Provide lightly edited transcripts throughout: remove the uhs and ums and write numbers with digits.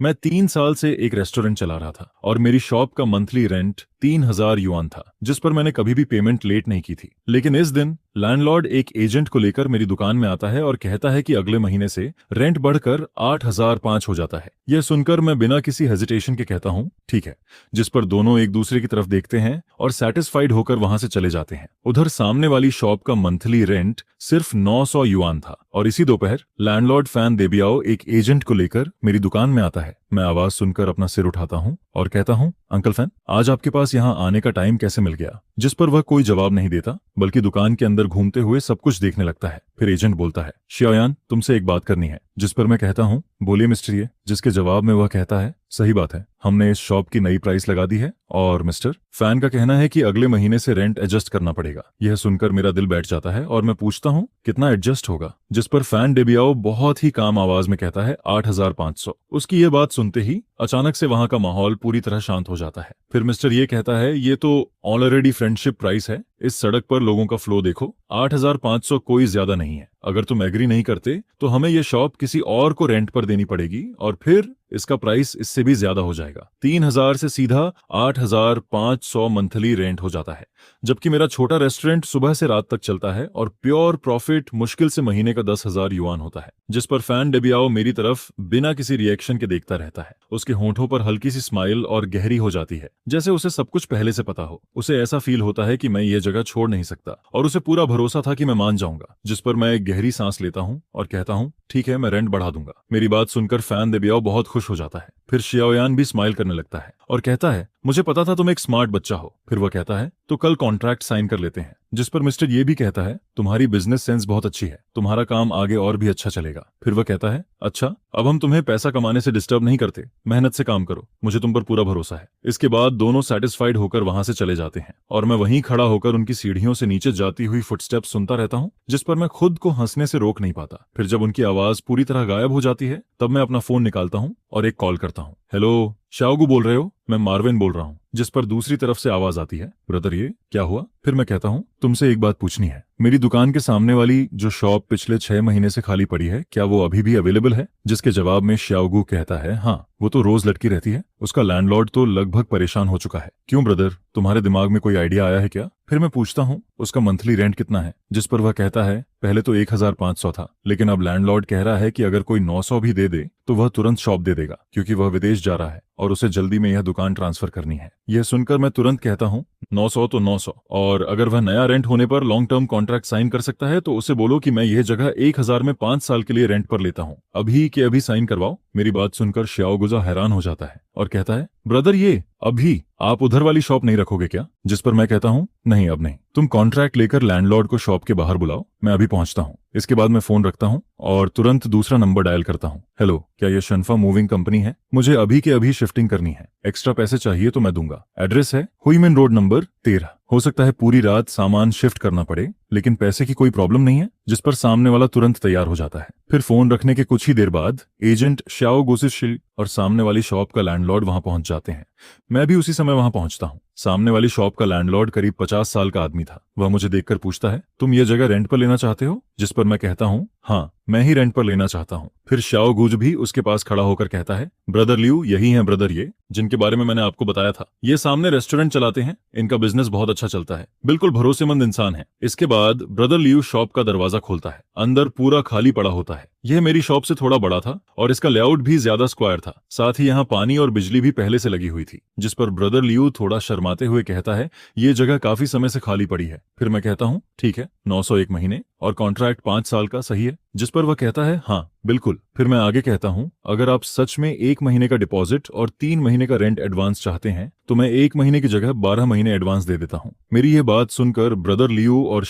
मैं 3 साल से एक रेस्टोरेंट चला रहा था और मेरी शॉप का मंथली रेंट 3,000 युआन था, जिस पर मैंने कभी भी पेमेंट लेट नहीं की थी। लेकिन इस दिन लैंडलॉर्ड एक एजेंट को लेकर मेरी दुकान में आता है और कहता है कि अगले महीने से रेंट बढ़कर 8,005 हो जाता है। यह सुनकर मैं बिना किसी हेजिटेशन के कहता हूँ ठीक है, जिस पर दोनों एक दूसरे की तरफ देखते हैं और सेटिस्फाइड होकर वहां से चले जाते हैं। उधर सामने वाली शॉप का मंथली रेंट सिर्फ 900 युआन था और इसी दोपहर लैंडलॉर्ड फैन देबियाओ एक एजेंट को लेकर मेरी दुकान में आता है। मैं आवाज सुनकर अपना सिर उठाता हूँ और कहता हूँ, अंकल फैन, आज आपके पास यहाँ आने का टाइम कैसे मिल गया? जिस पर वह कोई जवाब नहीं देता, बल्कि दुकान के अंदर घूमते हुए सब कुछ देखने लगता है। फिर एजेंट बोलता है, शियायान, तुमसे एक बात करनी है। जिस पर मैं कहता हूँ, बोलिए मिस्टर ये। जिसके जवाब में वह कहता है, सही बात है, हमने इस शॉप की नई प्राइस लगा दी है और मिस्टर फैन का कहना है कि अगले महीने से रेंट एडजस्ट करना पड़ेगा। यह सुनकर मेरा दिल बैठ जाता है और मैं पूछता हूँ, कितना एडजस्ट होगा? जिस पर फैन डेबियाओ बहुत ही काम आवाज में कहता है, 8,500। उसकी यह बात सुनते ही अचानक से वहां का माहौल पूरी तरह शांत हो जाता है। फिर मिस्टर ये कहता है, ये तो ऑलरेडी फ्रेंडशिप प्राइस है। इस सड़क पर लोगों का फ्लो देखो, 8,500 कोई ज्यादा नहीं है। अगर तुम एग्री नहीं करते तो हमें यह शॉप किसी और को रेंट पर देनी पड़ेगी और फिर इसका प्राइस इससे भी ज्यादा हो जाएगा। 3,000 से सीधा 8,500 मंथली रेंट हो जाता है, जबकि मेरा छोटा रेस्टोरेंट सुबह से रात तक चलता है और प्योर प्रॉफिट मुश्किल से महीने का 10,000 युआन होता है। जिस पर फैन डेबियाओ मेरी तरफ बिना किसी रिएक्शन के देखता रहता है। उसके होंठों पर हल्की सी स्माइल और गहरी हो जाती है, जैसे उसे सब कुछ पहले से पता हो। उसे ऐसा फील होता है कि मैं ये जगह छोड़ नहीं सकता और उसे पूरा भरोसा था कि मैं मान जाऊंगा। जिस पर मैं एक गहरी सांस लेता हूँ और कहता हूँ, ठीक है, मैं रेंट बढ़ा दूंगा। मेरी बात सुनकर फैन देबियाओ बहुत खुश हो जाता है। फिर शियाओयान भी स्माइल करने लगता है और कहता है, मुझे पता था तुम एक स्मार्ट बच्चा हो। फिर वह कहता है, तो कल कॉन्ट्रैक्ट साइन कर लेते हैं। जिस पर मिस्टर ये भी कहता है, तुम्हारी बिजनेस सेंस बहुत अच्छी है, तुम्हारा काम आगे और भी अच्छा चलेगा। फिर वह कहता है, अच्छा, अब हम तुम्हें पैसा कमाने से डिस्टर्ब नहीं करते, मेहनत से काम करो, मुझे तुम पर पूरा भरोसा है। इसके बाद दोनों सेटिस्फाइड होकर वहां से चले जाते हैं और मैं वहीं खड़ा होकर उनकी सीढ़ियों से नीचे जाती हुई फुटस्टेप्स सुनता रहता हूँ, जिस पर मैं खुद को हंसने से रोक नहीं पाता। फिर जब उनकी आवाज पूरी तरह गायब हो जाती है, तब मैं अपना फोन निकालता हूँ और एक कॉल करता हूँ। हेलो, शाओगू बोल रहे हो? मैं मार्विन बोल रहा हूँ। जिस पर दूसरी तरफ से आवाज आती है, ब्रदर ये क्या हुआ? फिर मैं कहता हूँ, तुमसे एक बात पूछनी है। मेरी दुकान के सामने वाली जो शॉप पिछले 6 महीने से खाली पड़ी है, क्या वो अभी भी अवेलेबल है? जिसके जवाब में शाओगू कहता है, हाँ, वो तो रोज लटकी रहती है। उसका लैंडलॉर्ड तो लगभग परेशान हो चुका है। क्यों ब्रदर, तुम्हारे दिमाग में कोई आइडिया आया है क्या? फिर मैं पूछता हूँ, उसका मंथली रेंट कितना है? जिस पर वह कहता है, पहले तो 1,500 था, लेकिन अब लैंडलॉर्ड कह रहा है कि अगर कोई 900 भी दे दे तो वह तुरंत शॉप दे देगा, क्योंकि वह विदेश जा रहा है और उसे जल्दी में यह दुकान ट्रांसफर करनी है। यह सुनकर मैं तुरंत कहता हूँ, 900 तो 900, और अगर वह नया रेंट होने पर लॉन्ग टर्म कॉन्ट्रैक्ट साइन कर सकता है तो उसे बोलो कि मैं यह जगह 1,000 में 5 साल के लिए रेंट पर लेता हूँ, अभी के अभी साइन करवाओ। मेरी बात सुनकर शाओगुजा हैरान हो जाता है और कहता है, ब्रदर ये अभी आप उधर वाली शॉप नहीं रखोगे क्या? जिस पर मैं कहता हूँ, नहीं, अब नहीं, तुम कॉन्ट्रैक्ट लेकर लैंडलॉर्ड को शॉप के बाहर बुलाओ, मैं अभी पहुंचता हूँ। इसके बाद मैं फोन रखता हूँ और तुरंत दूसरा नंबर डायल करता हूँ। हेलो, क्या यह शनफा मूविंग कंपनी है? मुझे अभी के अभी शिफ्टिंग करनी है, एक्स्ट्रा पैसे चाहिए तो मैं दूंगा। एड्रेस है हुईमेन रोड नंबर 13। हो सकता है पूरी रात सामान शिफ्ट करना पड़े, लेकिन पैसे की कोई प्रॉब्लम नहीं है। जिस पर सामने वाला तुरंत तैयार हो जाता है। फिर फोन रखने के कुछ ही देर बाद एजेंट शाओ गोसिशिल और सामने वाली शॉप का लैंडलॉर्ड वहां पहुंच जाते हैं। मैं भी उसी समय वहां पहुंचता हूं। सामने वाली शॉप का लैंडलॉर्ड करीब 50 साल का आदमी था। वह मुझे देखकर पूछता है, तुम ये जगह रेंट पर लेना चाहते हो? जिस पर मैं कहता हूँ, हाँ, मैं ही रेंट पर लेना चाहता हूँ। फिर शाओ गुज भी उसके पास खड़ा होकर कहता है, ब्रदर लियू यही हैं ब्रदर ये, जिनके बारे में मैंने आपको बताया था। ये सामने रेस्टोरेंट चलाते हैं, इनका बिजनेस बहुत अच्छा चलता है, बिल्कुल भरोसेमंद इंसान है। इसके बाद ब्रदर लियू शॉप का दरवाजा खोलता है। अंदर पूरा खाली पड़ा होता है। यह मेरी शॉप से थोड़ा बड़ा था और इसका लेआउट भी ज्यादा स्क्वायर था। साथ ही यहाँ पानी और बिजली भी पहले से लगी हुई थी। जिस पर ब्रदर लियू थोड़ा शर्माते हुए कहता है, ये जगह काफी समय से खाली पड़ी है। फिर मैं कहता हूँ, ठीक है, 901 महीने और कॉन्ट्रैक्ट 5 साल का, सही है? जिस पर वह कहता है, हाँ बिल्कुल। फिर मैं आगे कहता हूँ, अगर आप सच में 1 महीने का डिपॉजिट और 3 महीने का रेंट एडवांस चाहते हैं तो मैं 1 महीने की जगह 12 महीने एडवांस दे देता हूँ। मेरी यह बात सुनकर ब्रदर लियू और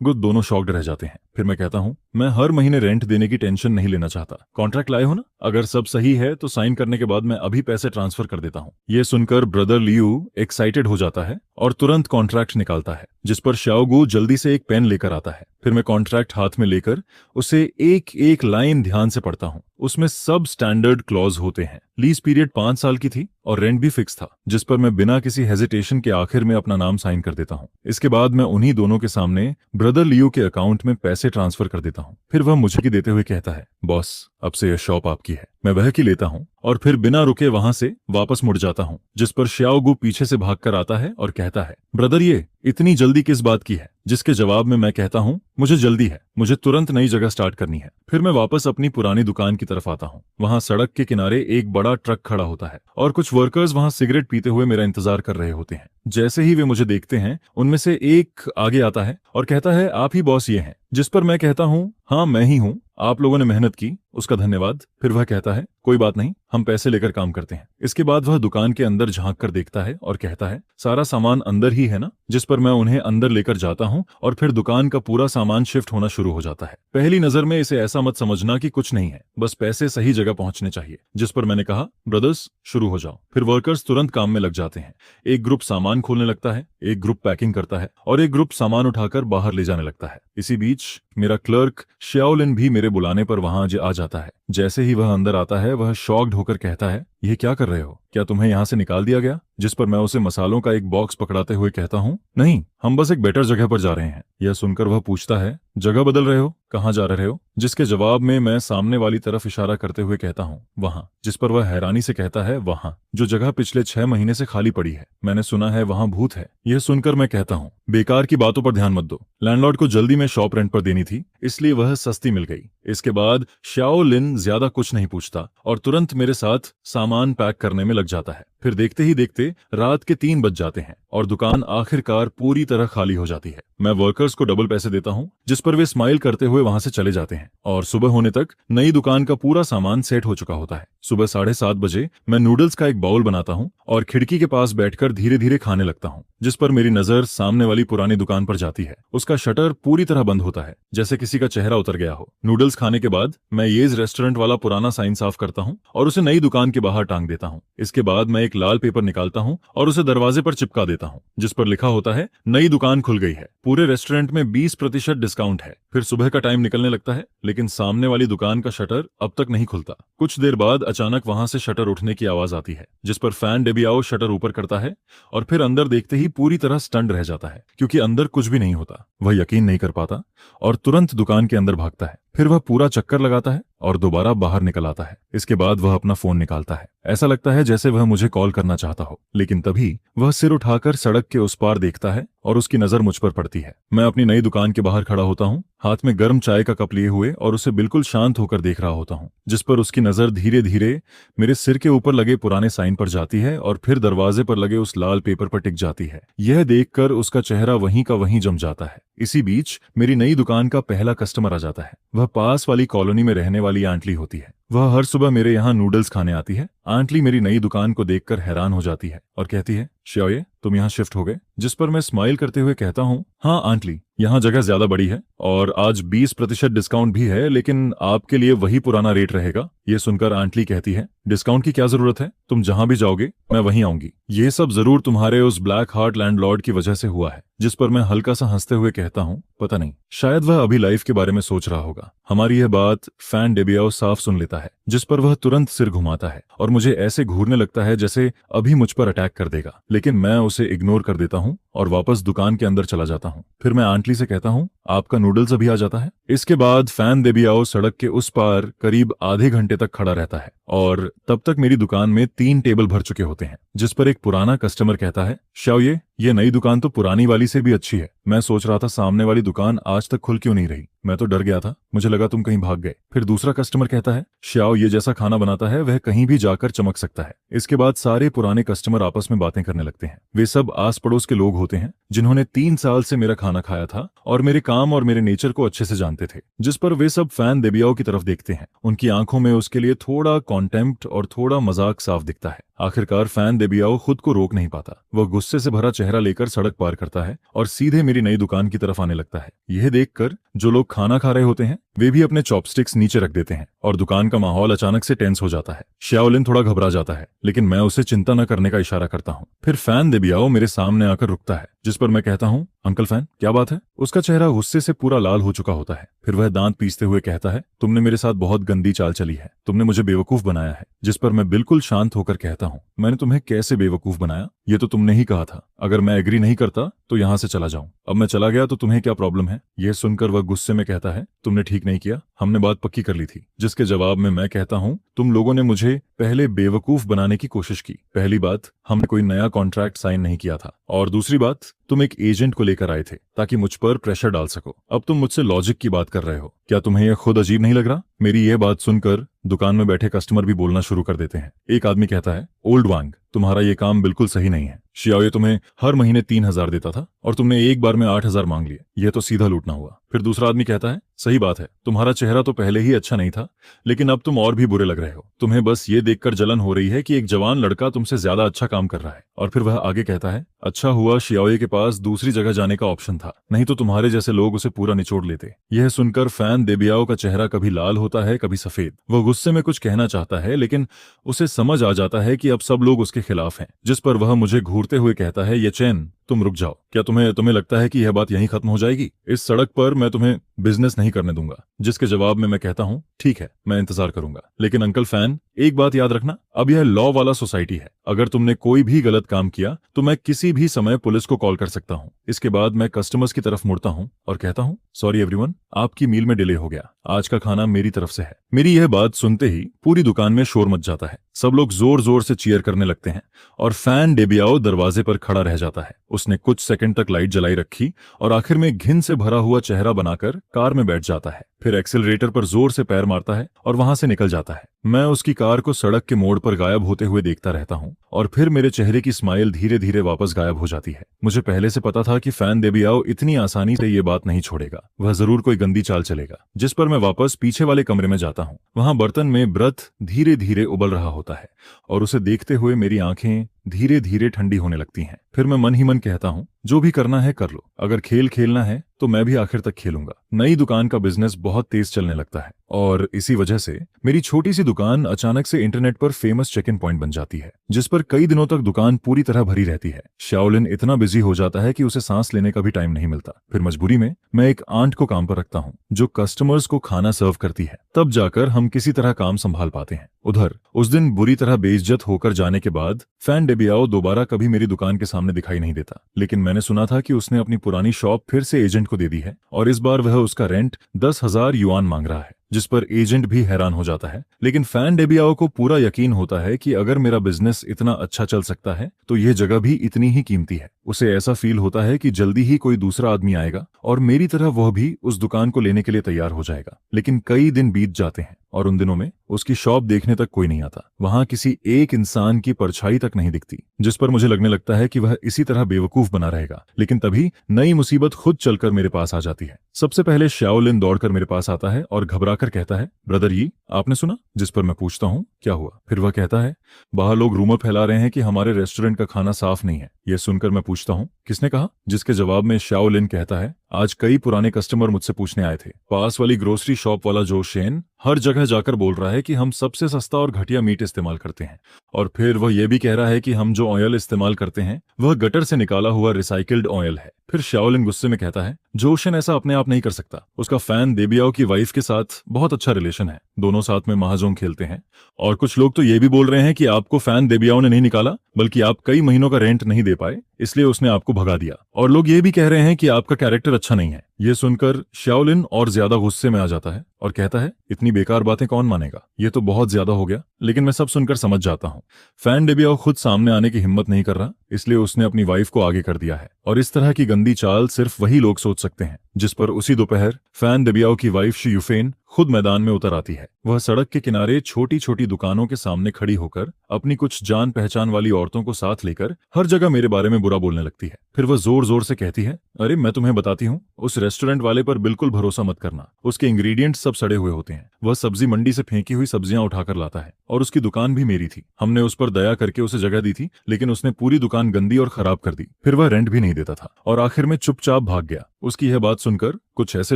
गुड दोनों शॉक्ड रह जाते हैं। फिर मैं कहता हूँ, मैं हर महीने रेंट देने की टेंशन नहीं लेना चाहता। कॉन्ट्रैक्ट लाए हो ना? अगर सब सही है तो साइन करने के बाद मैं अभी पैसे ट्रांसफर कर देता हूँ। ये सुनकर ब्रदर लियू एक्साइटेड हो जाता है और तुरंत कॉन्ट्रैक्ट निकालता है। जिस पर शाओगू जल्दी से एक पेन लेकर आता है। फिर मैं कॉन्ट्रैक्ट हाथ में लेकर उसे एक एक लाइन ध्यान से पढ़ता हूँ। उसमें सब स्टैंडर्ड क्लॉज होते हैं। लीज पीरियड 5 साल की थी और रेंट भी फिक्स था, जिस पर मैं बिना किसी हेजिटेशन के आखिर में अपना नाम साइन कर देता हूँ। इसके बाद मैं उन्हीं दोनों के सामने ब्रदर लियो के अकाउंट में पैसे ट्रांसफर कर देता हूँ। फिर वह मुझे की देते हुए कहता है, बॉस अब से यह शॉप आपकी है। मैं वह की लेता हूँ और फिर बिना रुके वहां से वापस मुड़ जाता हूँ, जिस पर श्याओगु पीछे से भागकर आता है और कहता है, ब्रदर ये इतनी जल्दी किस बात की है? जिसके जवाब में मैं कहता हूँ, मुझे जल्दी है, मुझे तुरंत नई जगह स्टार्ट करनी है। फिर मैं वापस अपनी पुरानी दुकान की तरफ आता हूँ। वहां सड़क के किनारे एक बड़ा ट्रक खड़ा होता है और कुछ वर्कर्स वहां सिगरेट पीते हुए मेरा इंतजार कर रहे होते हैं। जैसे ही वे मुझे देखते हैं, उनमें से एक आगे आता है और कहता है, आप ही बॉस ये हैं? जिस पर मैं कहता हूँ, हाँ मैं ही हूँ, आप लोगों ने मेहनत की, उसका धन्यवाद। फिर वह कहता है, कोई बात नहीं, हम पैसे लेकर काम करते हैं। इसके बाद वह दुकान के अंदर झांक कर देखता है और कहता है, सारा सामान अंदर ही है ना? जिस पर मैं उन्हें अंदर लेकर जाता हूं और फिर दुकान का पूरा सामान शिफ्ट होना शुरू हो जाता है। पहली नजर में इसे ऐसा मत समझना कि कुछ नहीं है, बस पैसे सही जगह पहुंचने चाहिए। जिस पर मैंने कहा, ब्रदर्स शुरू हो जाओ। फिर वर्कर्स तुरंत काम में लग जाते हैं। एक ग्रुप सामान खोलने लगता है, एक ग्रुप पैकिंग करता है और एक ग्रुप सामान उठाकर बाहर ले जाने लगता है। इसी बीच मेरा क्लर्क श्याओलिन भी मेरे बुलाने पर वहां आ जाता है। जैसे ही वह अंदर आता है, वह शॉक्ड होकर कहता है, ये क्या कर रहे हो? क्या तुम्हें यहाँ से निकाल दिया गया? जिस पर मैं उसे मसालों का एक बॉक्स पकड़ाते हुए कहता हूँ, नहीं, हम बस एक बेटर जगह पर जा रहे हैं। यह सुनकर वह पूछता है, जगह बदल रहे हो? कहाँ जा रहे हो? जिसके जवाब में मैं सामने वाली तरफ इशारा करते हुए कहता हूँ, वहां। जिस पर वह हैरानी से कहता है, वहां जो जगह पिछले 6 महीने से खाली पड़ी है। मैंने सुना है वहां भूत है। यह सुनकर मैं कहता हूँ, बेकार की बातों पर ध्यान मत दो। लैंडलॉर्ड को जल्दी में शॉप रेंट पर देनी थी, इसलिए वह सस्ती मिल गई। इसके बाद श्याओलिन ज्यादा कुछ नहीं पूछता और तुरंत मेरे साथ सामान पैक करने में लग जाता है। फिर देखते ही देखते रात के 3 बज जाते हैं और दुकान आखिरकार पूरी तरह खाली हो जाती है। मैं वर्कर्स को डबल पैसे देता हूँ, जिस पर वे स्माइल करते हुए वहां से चले जाते हैं और सुबह होने तक नई दुकान का पूरा सामान सेट हो चुका होता है। सुबह 7:30 बजे मैं नूडल्स का एक बाउल बनाता हूँ और खिड़की के पास बैठकर धीरे धीरे खाने लगता हूँ। जिस पर मेरी नजर सामने वाली पुरानी दुकान पर जाती है। उसका शटर पूरी तरह बंद होता है, जैसे किसी का चेहरा उतर गया हो। नूडल्स खाने के बाद मैं येज रेस्टोरेंट वाला पुराना साइन साफ करता हूँ और उसे नई दुकान के बाहर टांग देता हूँ। इसके बाद मैं एक लाल पेपर निकालता हूँ और उसे दरवाजे पर चिपका देता हूँ, जिस पर लिखा होता है, नई दुकान खुल गई है, पूरे रेस्टोरेंट में 20% डिस्काउंट है। फिर सुबह का टाइम निकलने लगता है, लेकिन सामने वाली दुकान का शटर अब तक नहीं खुलता। कुछ देर बाद अचानक वहां से शटर उठने की आवाज आती है, जिस पर फैन डेबियाओ शटर ऊपर करता है और फिर अंदर देखते ही पूरी तरह स्टंड रह जाता है, क्योंकि अंदर कुछ भी नहीं होता। वह यकीन नहीं कर पाता और तुरंत दुकान के अंदर भागता है। फिर वह पूरा चक्कर लगाता है और दोबारा बाहर निकल आता है। इसके बाद वह अपना फोन निकालता है। ऐसा लगता है जैसे वह मुझे कॉल करना चाहता हो, लेकिन तभी वह सिर उठाकर सड़क के उस पार देखता है और उसकी नजर मुझ पर पड़ती है। मैं अपनी नई दुकान के बाहर खड़ा होता हूँ, हाथ में गर्म चाय का कप लिए हुए, और उसे बिल्कुल शांत होकर देख रहा होता हूँ। जिस पर उसकी नजर धीरे धीरे मेरे सिर के ऊपर लगे पुराने साइन पर जाती है और फिर दरवाजे पर लगे उस लाल पेपर पर टिक जाती है। यह देखकर उसका चेहरा वहीं का वहीं जम जाता है। इसी बीच मेरी नई दुकान का पहला कस्टमर आ जाता है। वह पास वाली कॉलोनी में रहने वाली आंटली होती है। वह हर सुबह मेरे यहाँ नूडल्स खाने आती है। आंटली मेरी नई दुकान को देखकर हैरान हो जाती है और कहती है, श्योये, तुम यहाँ शिफ्ट हो गए? जिस पर मैं स्माइल करते हुए कहता हूँ, हाँ आंटली, यहाँ जगह ज्यादा बड़ी है और आज 20% डिस्काउंट भी है, लेकिन आपके लिए वही पुराना रेट रहेगा। ये सुनकर आंटली कहती है, डिस्काउंट की क्या जरूरत है? तुम जहां भी जाओगे मैं वहीं आऊंगी। ये सब जरूर तुम्हारे उस ब्लैक हार्ट लैंडलॉर्ड की वजह से हुआ है। जिस पर मैं हल्का सा हंसते हुए कहता हूँ, पता नहीं, शायद वह अभी लाइफ के बारे में सोच रहा होगा। हमारी यह बात फैन डेबियाओ साफ सुन लेता है, जिस पर वह तुरंत सिर घुमाता है और मुझे ऐसे घूरने लगता है जैसे अभी मुझ पर अटैक कर देगा, लेकिन मैं उसे इग्नोर कर देता हूँ और वापस दुकान के अंदर चला जाता हूँ। फिर मैं आंटली से कहता हूँ, आपका नूडल्स अभी आ जाता है? इसके बाद फैन डेबियाओ सड़क के उस पार करीब आधे घंटे तक खड़ा रहता है और तब तक मेरी दुकान में 3 टेबल भर चुके होते हैं। जिस पर एक पुराना कस्टमर कहता है, श्याओये, ये नई दुकान तो पुरानी वाली से भी अच्छी है। मैं सोच रहा था सामने वाली दुकान आज तक खुल क्यों नहीं रही। मैं तो डर गया था, मुझे लगा तुम कहीं भाग गए। फिर दूसरा कस्टमर कहता है, श्याओ ये जैसा खाना बनाता है वह कहीं भी जाकर चमक सकता है। इसके बाद सारे पुराने कस्टमर आपस में बातें करने लगते हैं। वे सब आस पड़ोस के लोग होते हैं जिन्होंने 3 साल से मेरा खाना खाया था और मेरे काम और मेरे नेचर को अच्छे से जानते थे। जिस पर वे सब फैन डेबियाओ की तरफ देखते हैं। उनकी आंखों में उसके लिए थोड़ा कॉन्टेम्प्ट और थोड़ा मजाक साफ दिखता है। आखिरकार फैन देबियाओ खुद को रोक नहीं पाता। वह गुस्से से भरा चेहरा लेकर सड़क पार करता है और सीधे मेरी नई दुकान की तरफ आने लगता है। यह देखकर जो लोग खाना खा रहे होते हैं वे भी अपने चॉपस्टिक्स नीचे रख देते हैं और दुकान का माहौल अचानक से टेंस हो जाता है। शाओलिन थोड़ा घबरा जाता है, लेकिन मैं उसे चिंता न करने का इशारा करता हूँ। फिर फैन देबियाओ मेरे सामने आकर रुकता है, जिस पर मैं कहता हूँ, अंकल फैन, क्या बात है? उसका चेहरा गुस्से से पूरा लाल हो चुका होता है। फिर वह दांत पीसते हुए कहता है, तुमने मेरे साथ बहुत गंदी चाल चली है, तुमने मुझे बेवकूफ बनाया है। जिस पर मैं बिल्कुल शांत होकर कहता हूँ, मैंने तुम्हें कैसे बेवकूफ बनाया? ये तो तुमने ही कहा था अगर मैं एग्री नहीं करता तो यहाँ से चला जाऊं। अब मैं चला गया तो तुम्हें क्या प्रॉब्लम है? यह सुनकर वह गुस्से में कहता है, तुमने ठीक नहीं किया, हमने बात पक्की कर ली थी। जिसके जवाब में मैं कहता हूँ, तुम लोगों ने मुझे पहले बेवकूफ बनाने की कोशिश की। पहली बात, हमने कोई नया कॉन्ट्रैक्ट साइन नहीं किया था, और दूसरी बात, तुम एक एजेंट को लेकर आए थे ताकि मुझ पर प्रेशर डाल सको। अब तुम मुझसे लॉजिक की बात कर रहे हो, क्या तुम्हें यह खुद अजीब नहीं लग रहा? मेरी यह बात सुनकर दुकान में बैठे कस्टमर भी बोलना शुरू कर देते हैं। एक आदमी कहता है, ओल्ड वांग, तुम्हारा ये काम बिल्कुल सही नहीं है। शियाओ तुम्हें हर महीने 3,000 देता था और तुमने एक बार में 8,000 मांग लिए, यह तो सीधा लूटना हुआ। फिर दूसरा आदमी कहता है, सही बात है, तुम्हारा चेहरा तो पहले ही अच्छा नहीं था, लेकिन अब तुम और भी बुरे लग रहे हो। तुम्हें बस ये देखकर जलन हो रही है कि एक जवान लड़का तुमसे ज्यादा अच्छा काम कर रहा है। और फिर वह आगे कहता है, अच्छा हुआ शियाओ के पास दूसरी जगह जाने का ऑप्शन था, नहीं तो तुम्हारे जैसे लोग उसे पूरा निचोड़ लेते। यह सुनकर फैन देबियाओ का चेहरा कभी लाल होता है, कभी सफेद। वह गुस्से में कुछ कहना चाहता है, लेकिन उसे समझ आ जाता है कि अब सब लोग उसके खिलाफ हैं। जिस पर वह मुझे घूरते हुए कहता है, ये चैन, तुम रुक जाओ। क्या तुम्हें लगता है कि यह बात यहीं खत्म हो जाएगी? इस सड़क पर मैं तुम्हें बिजनेस नहीं करने दूंगा। जिसके जवाब में मैं कहता हूँ, ठीक है, मैं इंतजार करूंगा, लेकिन अंकल फैन, एक बात याद रखना, अब यह लॉ वाला सोसाइटी है। अगर तुमने कोई भी गलत काम किया तो मैं किसी भी समय पुलिस को कॉल कर सकता हूँ। इसके बाद मैं कस्टमर्स की तरफ मुड़ता हूँ और कहता हूँ, सॉरी एवरीवन, आपकी मील में डिले हो गया, आज का खाना मेरी तरफ से है। मेरी यह बात सुनते ही पूरी दुकान में शोर मच जाता है। सब लोग जोर जोर से चीयर करने लगते हैं और फैन देबियाओ दरवाजे पर खड़ा रह जाता है। उसने कुछ सेकंड तक लाइट जलाई रखी और आखिर में घिन से भरा हुआ चेहरा बनाकर कार में बैठ जाता है। फिर एक्सीलरेटर पर जोर से पैर मारता है और वहां से निकल जाता है। मैं उसकी कार को सड़क के मोड़ पर गायब होते हुए देखता रहता हूँ और फिर मेरे चेहरे की स्माइल धीरे धीरे वापस गायब हो जाती है। मुझे पहले से पता था कि फैन देबियाओ इतनी आसानी से ये बात नहीं छोड़ेगा, वह जरूर कोई गंदी चाल चलेगा। जिस पर मैं वापस पीछे वाले कमरे में जाता हूँ। वहां बर्तन में ब्रथ धीरे धीरे उबल रहा होता है और उसे देखते हुए मेरी आंखें धीरे धीरे ठंडी होने लगती हैं। फिर मैं मन ही मन कहता हूँ, जो भी करना है कर लो, अगर खेल खेलना है तो मैं भी आखिर तक खेलूंगा। नई दुकान का बिजनेस बहुत तेज चलने लगता है और इसी वजह से मेरी छोटी सी दुकान अचानक से इंटरनेट पर फेमस चेक इन पॉइंट बन जाती है, जिस पर कई दिनों तक दुकान पूरी तरह भरी रहती है। शाओलिन इतना बिजी हो जाता है कि उसे सांस लेने का भी टाइम नहीं मिलता। फिर मजबूरी में मैं एक आंट को काम पर रखता हूँ जो कस्टमर्स को खाना सर्व करती है, तब जाकर हम किसी तरह काम संभाल पाते हैं। उधर उस दिन बुरी तरह बेइज्जत होकर जाने के बाद फैन देबियाओ दोबारा कभी मेरी दुकान के सामने दिखाई नहीं देता, लेकिन मैंने सुना था कि उसने अपनी पुरानी शॉप फिर से एजेंट को दे दी है और इस बार वह उसका रेंट 10,000 युआन मांग रहा है। जिस पर एजेंट भी हैरान हो जाता है, लेकिन फैन देबियाओ को पूरा यकीन होता है कि अगर मेरा बिजनेस इतना अच्छा चल सकता है तो यह जगह भी इतनी ही कीमती है। उसे ऐसा फील होता है कि जल्दी ही कोई दूसरा आदमी आएगा और मेरी तरह वह भी उस दुकान को लेने के लिए तैयार हो जाएगा। लेकिन कई दिन बीत जाते हैं और उन दिनों में उसकी शॉप देखने तक कोई नहीं आता। वहां किसी एक इंसान की परछाई तक नहीं दिखती, जिस पर मुझे लगने लगता है कि वह इसी तरह बेवकूफ बना रहेगा। लेकिन तभी नई मुसीबत खुद चलकर मेरे पास आ जाती है। सबसे पहले शाओलिन दौड़कर मेरे पास आता है और घबराकर कहता है, ब्रदर यी, आपने सुना? जिस पर मैं पूछता हूँ, क्या हुआ? फिर वह कहता है, बाहर लोग रूमर फैला रहे हैं कि हमारे रेस्टोरेंट का खाना साफ नहीं है। यह सुनकर मैं पूछता हूँ, किसने कहा? जिसके जवाब में शाओलिन कहता है, आज कई पुराने कस्टमर मुझसे पूछने आए थे। पास वाली ग्रोसरी शॉप वाला जो शेन हर जगह जाकर बोल रहा है कि हम सबसे सस्ता और घटिया मीट इस्तेमाल करते हैं, और फिर वह यह भी कह रहा है कि हम जो ऑयल इस्तेमाल करते हैं वह गटर से निकाला हुआ रिसाइकिल्ड ऑयल है। फिर शाओलिन गुस्से में कहता है, जोशन ऐसा अपने आप नहीं कर सकता। उसका फैन देबियाओ की वाइफ के साथ बहुत अच्छा रिलेशन है, दोनों साथ में महाजोंग खेलते हैं। और कुछ लोग तो ये भी बोल रहे हैं कि आपको फैन देबियाओ ने नहीं निकाला, बल्कि आप कई महीनों का रेंट नहीं दे पाए, इसलिए उसने आपको भगा दिया। और लोग ये भी कह रहे हैं कि आपका कैरेक्टर अच्छा नहीं है। ये सुनकर शाओलिन और ज्यादा गुस्से में आ जाता है और कहता है, इतनी बेकार बातें कौन मानेगा, ये तो बहुत ज्यादा हो गया। लेकिन मैं सब सुनकर समझ जाता हूँ, फैन देबियाओ खुद सामने आने की हिम्मत नहीं कर रहा, इसलिए उसने अपनी वाइफ को आगे कर दिया है। और इस तरह की गंदी चाल सिर्फ वही लोग सोच सकते हैं। जिस पर उसी दोपहर फैन देबियाओ की वाइफ शी युफेन खुद मैदान में उतर आती है। वह सड़क के किनारे छोटी छोटी दुकानों के सामने खड़ी होकर अपनी कुछ जान पहचान वाली औरतों को साथ लेकर हर जगह मेरे बारे में बुरा बोलने लगती है। फिर वह जोर जोर से कहती है, अरे मैं तुम्हें बताती हूँ, उस रेस्टोरेंट वाले पर बिल्कुल भरोसा मत करना, उसके इंग्रेडिएंट्स सब सड़े हुए होते हैं। वह सब्जी मंडी से फेंकी हुई सब्जियां उठाकर लाता है और उसकी दुकान भी मेरी थी। हमने उस पर दया करके उसे जगह दी थी, लेकिन उसने पूरी दुकान गंदी और खराब कर दी। फिर वह रेंट भी नहीं देता था और आखिर में चुपचाप भाग गया। उसकी यह बात सुनकर कुछ ऐसे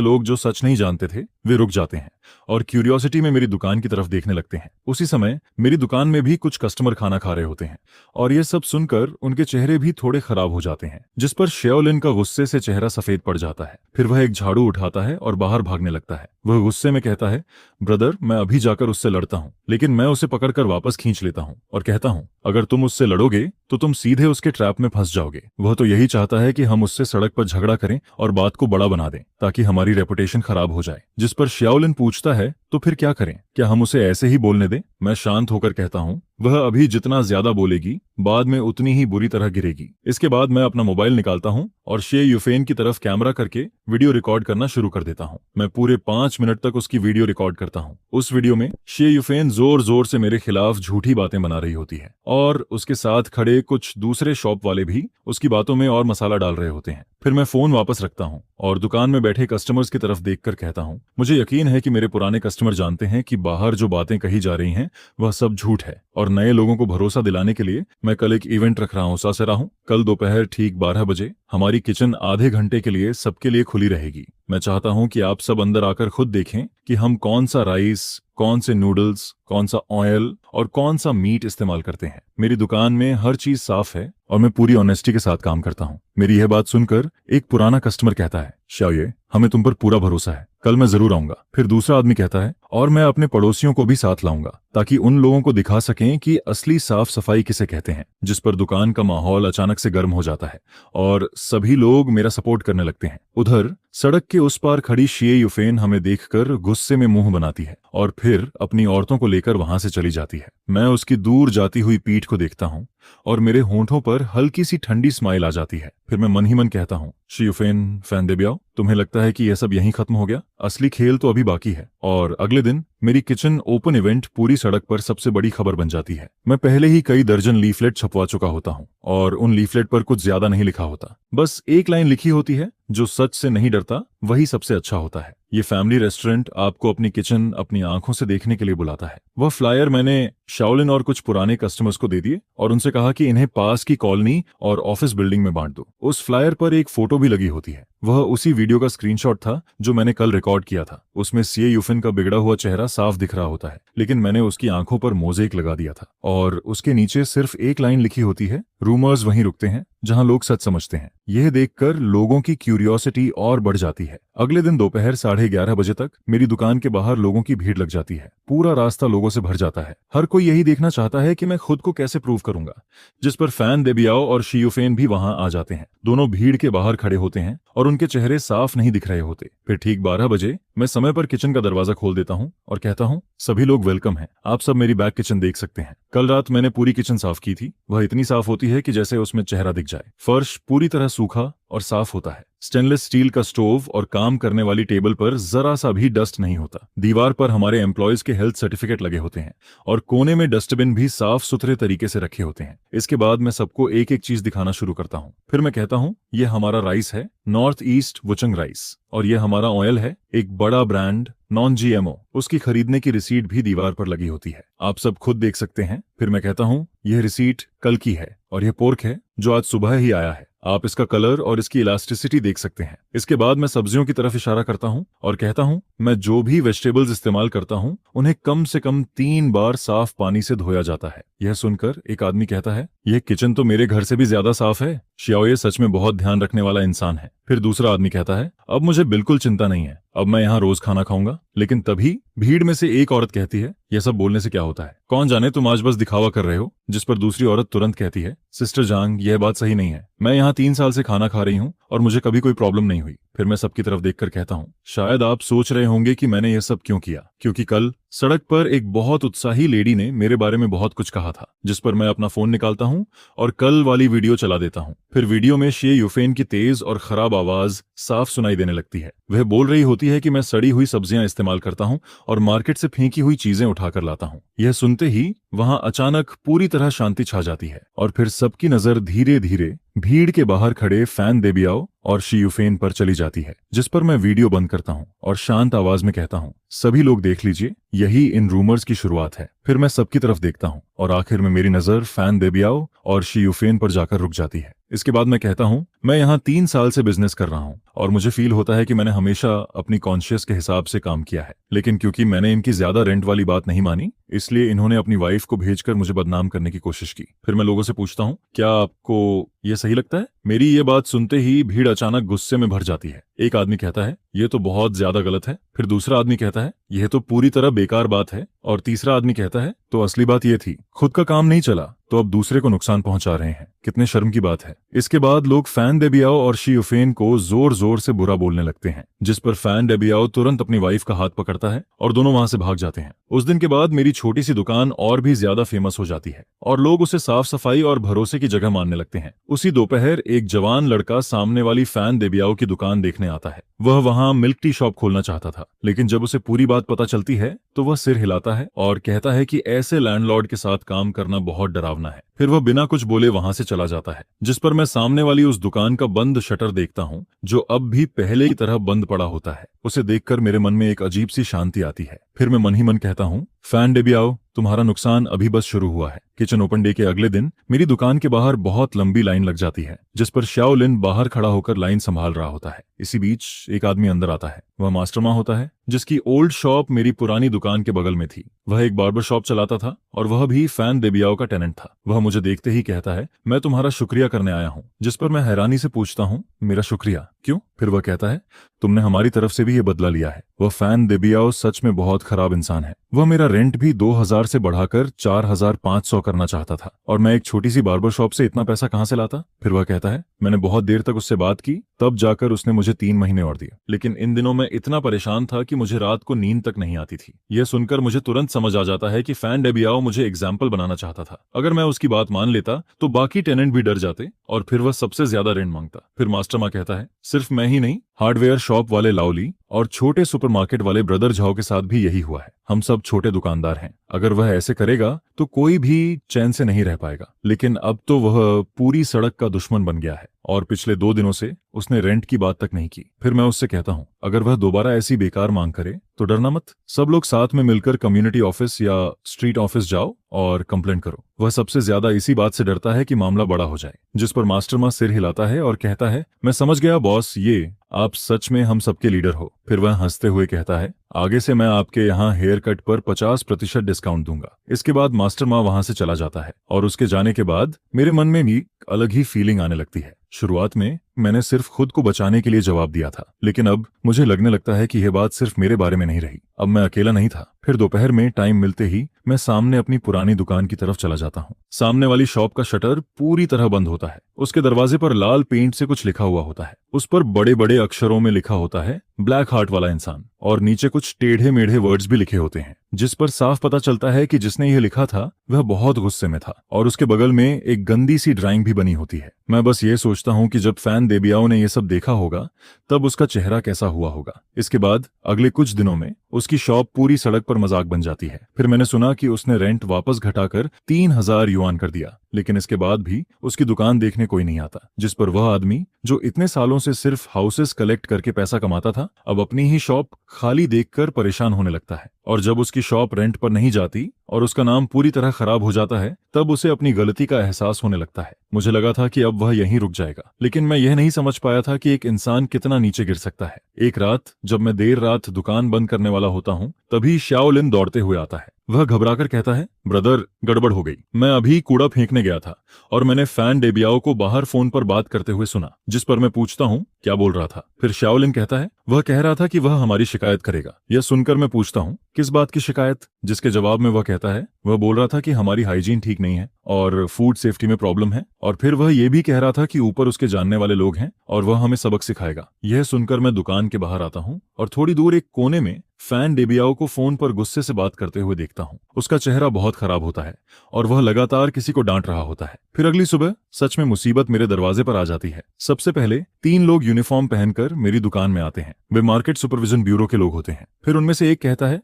लोग जो सच नहीं जानते थे वे रुक जाते हैं और क्यूरियोसिटी में मेरी दुकान की तरफ देखने लगते हैं। उसी समय मेरी दुकान में भी कुछ कस्टमर खाना खा रहे होते हैं और यह सब सुनकर उनके चेहरे भी थोड़े खराब हो जाते हैं, जिस पर श्याओलिन का गुस्से से चेहरा सफेद पड़ जाता है। फिर वह एक झाड़ू उठाता है और बाहर भागने लगता है। वह गुस्से में कहता है, ब्रदर मैं अभी जाकर उससे लड़ता हूँ, लेकिन मैं उसे पकड़कर वापस खींच लेता हूँ और कहता हूँ, अगर तुम उससे लड़ोगे तो तुम सीधे उसके ट्रैप में फंस जाओगे। वह तो यही चाहता है कि हम उससे सड़क पर झगड़ा करें और बात को बड़ा बना दें ताकि हमारी रेपुटेशन खराब हो जाए। जिस पर श्याओलिन पूछता है, तो फिर क्या करें, क्या हम उसे ऐसे ही बोलने दें? मैं शांत होकर कहता हूँ, वह अभी जितना ज्यादा बोलेगी बाद में उतनी ही बुरी तरह गिरेगी। इसके बाद मैं अपना मोबाइल निकालता हूँ और शे युफेन की तरफ कैमरा करके वीडियो रिकॉर्ड करना शुरू कर देता हूँ। मैं पूरे 5 मिनट तक उसकी वीडियो रिकॉर्ड करता हूँ। उस वीडियो में शे युफेन जोर जोर से मेरे खिलाफ झूठी बातें बना रही होती है और उसके साथ खड़े कुछ दूसरे शॉप वाले भी उसकी बातों में और मसाला डाल रहे होते हैं। फिर मैं फोन वापस रखता हूँ और दुकान में बैठे कस्टमर्स की तरफ देखकर कहता हूँ, मुझे यकीन है कि मेरे पुराने कस्टमर जानते हैं कि बाहर जो बातें कही जा रही हैं वह सब झूठ है और नए लोगों को भरोसा दिलाने के लिए मैं कल एक इवेंट रख रहा हूँ। सासरा हूँ, कल दोपहर ठीक 12 बजे हमारी किचन आधे घंटे के लिए सबके लिए खुली रहेगी। मैं चाहता हूँ कि आप सब अंदर आकर खुद देखें कि हम कौन सा राइस, कौन से नूडल्स, कौन सा ऑयल और कौन सा मीट इस्तेमाल करते हैं। मेरी दुकान में हर चीज साफ है और मैं पूरी ऑनेस्टी के साथ काम करता हूँ। मेरी यह बात सुनकर एक पुराना कस्टमर कहता है, शाओये हमें तुम पर पूरा भरोसा है, कल मैं जरूर आऊंगा। फिर दूसरा आदमी कहता है, और मैं अपने पड़ोसियों को भी साथ लाऊंगा ताकि उन लोगों को दिखा सकें कि असली साफ सफाई किसे कहते हैं। जिस पर दुकान का माहौल अचानक से गर्म हो जाता है और सभी लोग मेरा सपोर्ट करने लगते हैं। उधर सड़क के उस पार खड़ी शे युफेन हमें देखकर गुस्से में मुंह बनाती है और फिर अपनी औरतों को लेकर वहां से चली जाती है। मैं उसकी दूर जाती हुई पीठ को देखता हूँ और मेरे होंठों पर हल्की सी ठंडी स्माइल आ जाती है। फिर मैं मन ही मन कहता हूँ, शे युफेन फैन देबियाओ, तुम्हें लगता है कि यह सब यहीं खत्म हो गया? असली खेल तो अभी बाकी है। और अगले दिन मेरी किचन ओपन इवेंट पूरी सड़क पर सबसे बड़ी खबर बन जाती है। मैं पहले ही कई दर्जन लीफलेट छपवा चुका होता हूँ और उन लीफलेट पर कुछ ज्यादा नहीं लिखा होता, बस एक लाइन लिखी होती है, जो सच से नहीं डरता वही सबसे अच्छा होता है। ये फैमिली रेस्टोरेंट आपको अपनी किचन अपनी आंखों से देखने के लिए बुलाता है। वह फ्लायर मैंने शाओलिन और कुछ पुराने कस्टमर्स को दे दिए और उनसे कहा कि इन्हें पास की कॉलोनी और ऑफिस बिल्डिंग में बांट दो। उस फ्लायर पर एक फोटो भी लगी होती है। वह उसी वीडियो का स्क्रीनशॉट था जो मैंने कल रिकॉर्ड किया था। उसमें शे युफेन का बिगड़ा हुआ चेहरा साफ दिख रहा होता है, लेकिन मैंने उसकी आंखों पर मोज़ेक लगा दिया था और उसके नीचे सिर्फ एक लाइन लिखी होती है, रूमर्स वहीं रुकते हैं जहां लोग सच समझते हैं। यह देखकर लोगों की क्यूरियोसिटी और बढ़ जाती है। अगले दिन दोपहर 11:30 बजे तक मेरी दुकान के बाहर लोगों की भीड़ लग जाती है। पूरा रास्ता लोगों से भर जाता है। हर कोई यही देखना चाहता है कि मैं खुद को कैसे प्रूव करूंगा। जिस पर फैन देबियाओ और शे युफेन भी वहां आ जाते हैं। दोनों भीड़ के बाहर खड़े होते हैं और उनके चेहरे साफ नहीं दिख रहे होते। फिर ठीक 12 बजे मैं समय पर किचन का दरवाजा खोल देता हूँ और कहता हूँ, सभी लोग वेलकम हैं, आप सब मेरी बैक किचन देख सकते हैं। कल रात मैंने पूरी किचन साफ की थी। वह इतनी साफ होती है कि जैसे उसमें चेहरा दिख जाए। फर्श पूरी तरह सूखा और साफ होता है। स्टेनलेस स्टील का स्टोव और काम करने वाली टेबल पर जरा सा भी डस्ट नहीं होता। दीवार पर हमारे एम्प्लॉयज के हेल्थ सर्टिफिकेट लगे होते हैं और कोने में डस्टबिन भी साफ सुथरे तरीके से रखे होते हैं। इसके बाद मैं सबको एक एक चीज दिखाना शुरू करता हूँ। फिर मैं कहता हूँ, यह हमारा राइस है, नॉर्थ ईस्ट वुचंग राइस, और यह हमारा ऑयल है, एक बड़ा ब्रांड नॉन GMO। उसकी खरीदने की रिसीट भी दीवार पर लगी होती है, आप सब खुद देख सकते हैं। फिर मैं कहता हूँ, यह रिसीट कल की है और यह पोर्क है जो आज सुबह ही आया है। आप इसका कलर और इसकी इलास्टिसिटी देख सकते हैं। इसके बाद मैं सब्जियों की तरफ इशारा करता हूं और कहता हूं, मैं जो भी वेजिटेबल्स इस्तेमाल करता हूं उन्हें कम से कम 3 बार साफ पानी से धोया जाता है। यह सुनकर एक आदमी कहता है, यह किचन तो मेरे घर से भी ज्यादा साफ है। शाओये सच में बहुत ध्यान रखने वाला इंसान है। फिर दूसरा आदमी कहता है, अब मुझे बिल्कुल चिंता नहीं है, अब मैं यहाँ रोज खाना खाऊंगा। लेकिन तभी भीड़ में से एक औरत कहती है, यह सब बोलने से क्या होता है, कौन जाने तुम आज बस दिखावा कर रहे हो। जिस पर दूसरी औरत तुरंत कहती है, सिस्टर जांग, यह बात सही नहीं है, मैं यहाँ 3 साल से खाना खा रही हूँ और मुझे कभी कोई प्रॉब्लम नहीं हुई। फिर मैं सबकी तरफ देखकर कहता हूँ, शायद आप सोच रहे होंगे कि मैंने यह सब क्यों किया, क्योंकि कल सड़क पर एक बहुत उत्साही लेडी ने मेरे बारे में बहुत कुछ कहा था, जिस पर मैं अपना फोन निकालता हूं और कल वाली वीडियो चला देता हूं। फिर वीडियो में शे युफेन की तेज और खराब आवाज साफ सुनाई देने लगती है। वह बोल रही होती है कि मैं सड़ी हुई सब्जियां इस्तेमाल करता हूं और मार्केट से फेंकी हुई चीजें उठाकर लाता हूं। यह सुनते ही वहां अचानक पूरी तरह शांति छा जाती है और फिर सबकी नजर धीरे धीरे भीड़ के बाहर खड़े फैन देबियाओ और शी युफेन पर चली जाती है, जिस पर मैं वीडियो बंद करता हूं और शांत आवाज में कहता हूं, सभी लोग देख लीजिए, यही इन रूमर्स की शुरुआत है। फिर मैं सबकी तरफ देखता हूं और आखिर में मेरी नजर फैन देबियाओ और शी युफेन पर जाकर रुक जाती है। इसके बाद मैं कहता हूं, मैं यहाँ 3 साल से बिजनेस कर रहा हूं और मुझे फील होता है कि मैंने हमेशा अपनी कॉन्शियस के हिसाब से काम किया है, लेकिन क्योंकि मैंने इनकी ज्यादा रेंट वाली बात नहीं मानी, इसलिए इन्होंने अपनी वाइफ को भेजकर मुझे बदनाम करने की कोशिश की। फिर मैं लोगों से पूछता हूं, क्या आपको ये सही लगता है? मेरी ये बात सुनते ही भीड़ अचानक गुस्से में भर जाती है। एक आदमी कहता है, ये तो बहुत ज्यादा गलत है। फिर दूसरा आदमी कहता है, यह तो पूरी तरह बेकार बात है। और तीसरा आदमी कहता है, तो असली बात ये थी, खुद का काम नहीं चला तो अब दूसरे को नुकसान पहुंचा रहे हैं, कितने शर्म की बात है। इसके बाद लोग फैन देबियाओ और शी युफेन को जोर जोर से बुरा बोलने लगते हैं, जिस पर फैन देबियाओ तुरंत अपनी वाइफ का हाथ पकड़ता है और दोनों वहां से भाग जाते हैं। उस दिन के बाद मेरी छोटी सी दुकान और भी ज्यादा फेमस हो जाती है और लोग उसे साफ सफाई और भरोसे की जगह मानने लगते हैं। उसी दोपहर एक जवान लड़का सामने वाली फैन देबियाओ की दुकान देखने आता है। वह वहां मिल्क टी शॉप खोलना चाहता था, लेकिन जब उसे पूरी बात पता चलती है तो वह सिर हिलाता है और कहता है कि ऐसे लैंडलॉर्ड के साथ काम करना बहुत डरावना है। फिर वह बिना कुछ बोले वहां से चला जाता है, जिस पर मैं सामने वाली उस दुकान का बंद शटर देखता हूं, जो अब भी पहले की तरह बंद पड़ा होता है। उसे देखकर मेरे मन में एक अजीब सी शांति आती है। फिर मैं मन ही मन कहता हूं, फैन देबियाओ, तुम्हारा नुकसान अभी बस शुरू हुआ है। किचन ओपन डे के अगले दिन मेरी दुकान के बाहर बहुत लंबी लाइन लग जाती है, जिस पर शाओलिन बाहर खड़ा होकर लाइन संभाल रहा होता है। इसी बीच एक आदमी अंदर आता है। वह मास्टरमा होता है, जिसकी ओल्ड शॉप मेरी पुरानी दुकान के बगल में थी। वह एक बार्बर शॉप चलाता था और वह भी फैन देबियाओ का टेनेंट था। वह मुझे देखते ही कहता है, मैं तुम्हारा शुक्रिया करने आया हूँ। जिस पर मैं हैरानी से पूछता हूँ, मेरा शुक्रिया क्यों? फिर वह कहता है, तुमने हमारी तरफ से भी ये बदला लिया है। वह फैन देबियाओ सच में बहुत खराब इंसान है। वह मेरा रेंट भी 2000 से बढ़ाकर 4500 करना चाहता था और मैं एक छोटी सी बार्बर शॉप से इतना पैसा कहां से लाता? फिर वह कहता है, मैंने बहुत देर तक उससे बात की, तब जाकर उसने मुझे 3 महीने और दिए। लेकिन इन दिनों मैं इतना परेशान था कि मुझे रात को नींद तक नहीं आती थी। यह सुनकर मुझे तुरंत समझ आ जाता है कि फैन देबियाओ मुझे एग्जाम्पल बनाना चाहता था। अगर मैं उसकी बात मान लेता तो बाकी टेनेंट भी डर जाते और फिर वह सबसे ज्यादा रेंट मांगता। फिर मास्टरमा कहता है, सिर्फ मैं ही नहीं, हार्डवेयर शॉप वाले लाउली और छोटे सुपरमार्केट वाले ब्रदर झाओ के साथ भी यही हुआ है। हम सब छोटे दुकानदार हैं। अगर वह ऐसे करेगा तो कोई भी चैन से नहीं रह पाएगा। लेकिन अब तो वह पूरी सड़क का दुश्मन बन गया है और पिछले 2 दिनों से उसने रेंट की बात तक नहीं की। फिर मैं उससे कहता हूँ, अगर वह दोबारा ऐसी बेकार मांग करे तो डरना मत। सब लोग साथ में मिलकर कम्युनिटी ऑफिस या स्ट्रीट ऑफिस जाओ और कंप्लेंट करो। वह सबसे ज्यादा इसी बात से डरता है कि मामला बड़ा हो जाए। जिस पर मास्टरमा सिर हिलाता है और कहता है, मैं समझ गया बॉस, ये आप सच में हम सबके लीडर हो। फिर वह हंसते हुए कहता है, आगे से मैं आपके यहाँ हेयर कट पर 50% डिस्काउंट दूंगा। इसके बाद मास्टरमा वहां से चला जाता है और उसके जाने के बाद मेरे मन में भी अलग ही फीलिंग आने लगती है। शुरुआत में मैंने सिर्फ खुद को बचाने के लिए जवाब दिया था, लेकिन अब मुझे लगने लगता है कि यह बात सिर्फ मेरे बारे में नहीं रही। अब मैं अकेला नहीं था। फिर दोपहर में टाइम मिलते ही मैं सामने अपनी पुरानी दुकान की तरफ चला जाता हूँ। सामने वाली शॉप का शटर पूरी तरह बंद होता है। उसके दरवाजे पर लाल पेंट से कुछ लिखा हुआ होता है। उस पर बड़े बड़े अक्षरों में लिखा होता है, ब्लैक हार्ट वाला इंसान, और नीचे कुछ टेढ़े मेढ़े वर्ड्स भी लिखे होते हैं, जिस पर साफ पता चलता है कि जिसने यह लिखा था वह बहुत गुस्से में था। और उसके बगल में एक गंदी सी ड्राइंग भी बनी होती है। मैं बस ये सोचता हूँ कि जब फैन देबियाओ ने यह सब देखा होगा तब उसका चेहरा कैसा हुआ होगा। इसके बाद अगले कुछ दिनों में उसकी शॉप पूरी सड़क पर मजाक बन जाती है। फिर मैंने सुना कि उसने रेंट वापस घटाकर 3000 युआन कर दिया, लेकिन इसके बाद भी उसकी दुकान देखने कोई नहीं आता। जिस पर वह आदमी जो इतने सालों से सिर्फ हाउसेस कलेक्ट करके पैसा कमाता था, अब अपनी ही शॉप खाली देखकर परेशान होने लगता है। और जब उसकी शॉप रेंट पर नहीं जाती और उसका नाम पूरी तरह खराब हो जाता है, तब उसे अपनी गलती का एहसास होने लगता है। मुझे लगा था कि अब वह यहीं रुक जाएगा, लेकिन मैं यह नहीं समझ पाया था कि एक इंसान कितना नीचे गिर सकता है। एक रात जब मैं देर रात दुकान बंद करने वाला होता हूँ, तभी शाओलिन दौड़ते हुए आता है। वह घबराकर कहता है, ब्रदर, गड़बड़ हो गई। मैं अभी कूड़ा फेंकने गया था और मैंने फैन देबियाओ को बाहर फोन पर बात करते हुए सुना। जिस पर मैं पूछता हूँ, क्या बोल रहा था? फिर शाओलिन कहता है, वह कह रहा था कि वह हमारी शिकायत करेगा। यह सुनकर मैं पूछता हूँ, किस बात की शिकायत? जिसके जवाब में वह कहता है, वह बोल रहा था कि हमारी हाइजीन ठीक नहीं है और फूड सेफ्टी में प्रॉब्लम है, और फिर वह यह भी कह रहा था कि ऊपर उसके जानने वाले लोग हैं और वह हमें सबक सिखाएगा। यह सुनकर मैं दुकान के बाहर आता हूँ और थोड़ी दूर एक कोने में फैन डेबियाओ को फोन पर गुस्से से बात करते हुए देखता हूँ। उसका चेहरा बहुत खराब होता है और वह लगातार किसी को डांट रहा होता है। फिर अगली सुबह सच में मुसीबत मेरे दरवाजे पर आ जाती है। सबसे पहले 3 लोग यूनिफॉर्म पहनकर मेरी दुकान में आते हैं। वे मार्केट सुपरविजन ब्यूरो के लोग होते हैं। फिर उनमें से एक कहता है,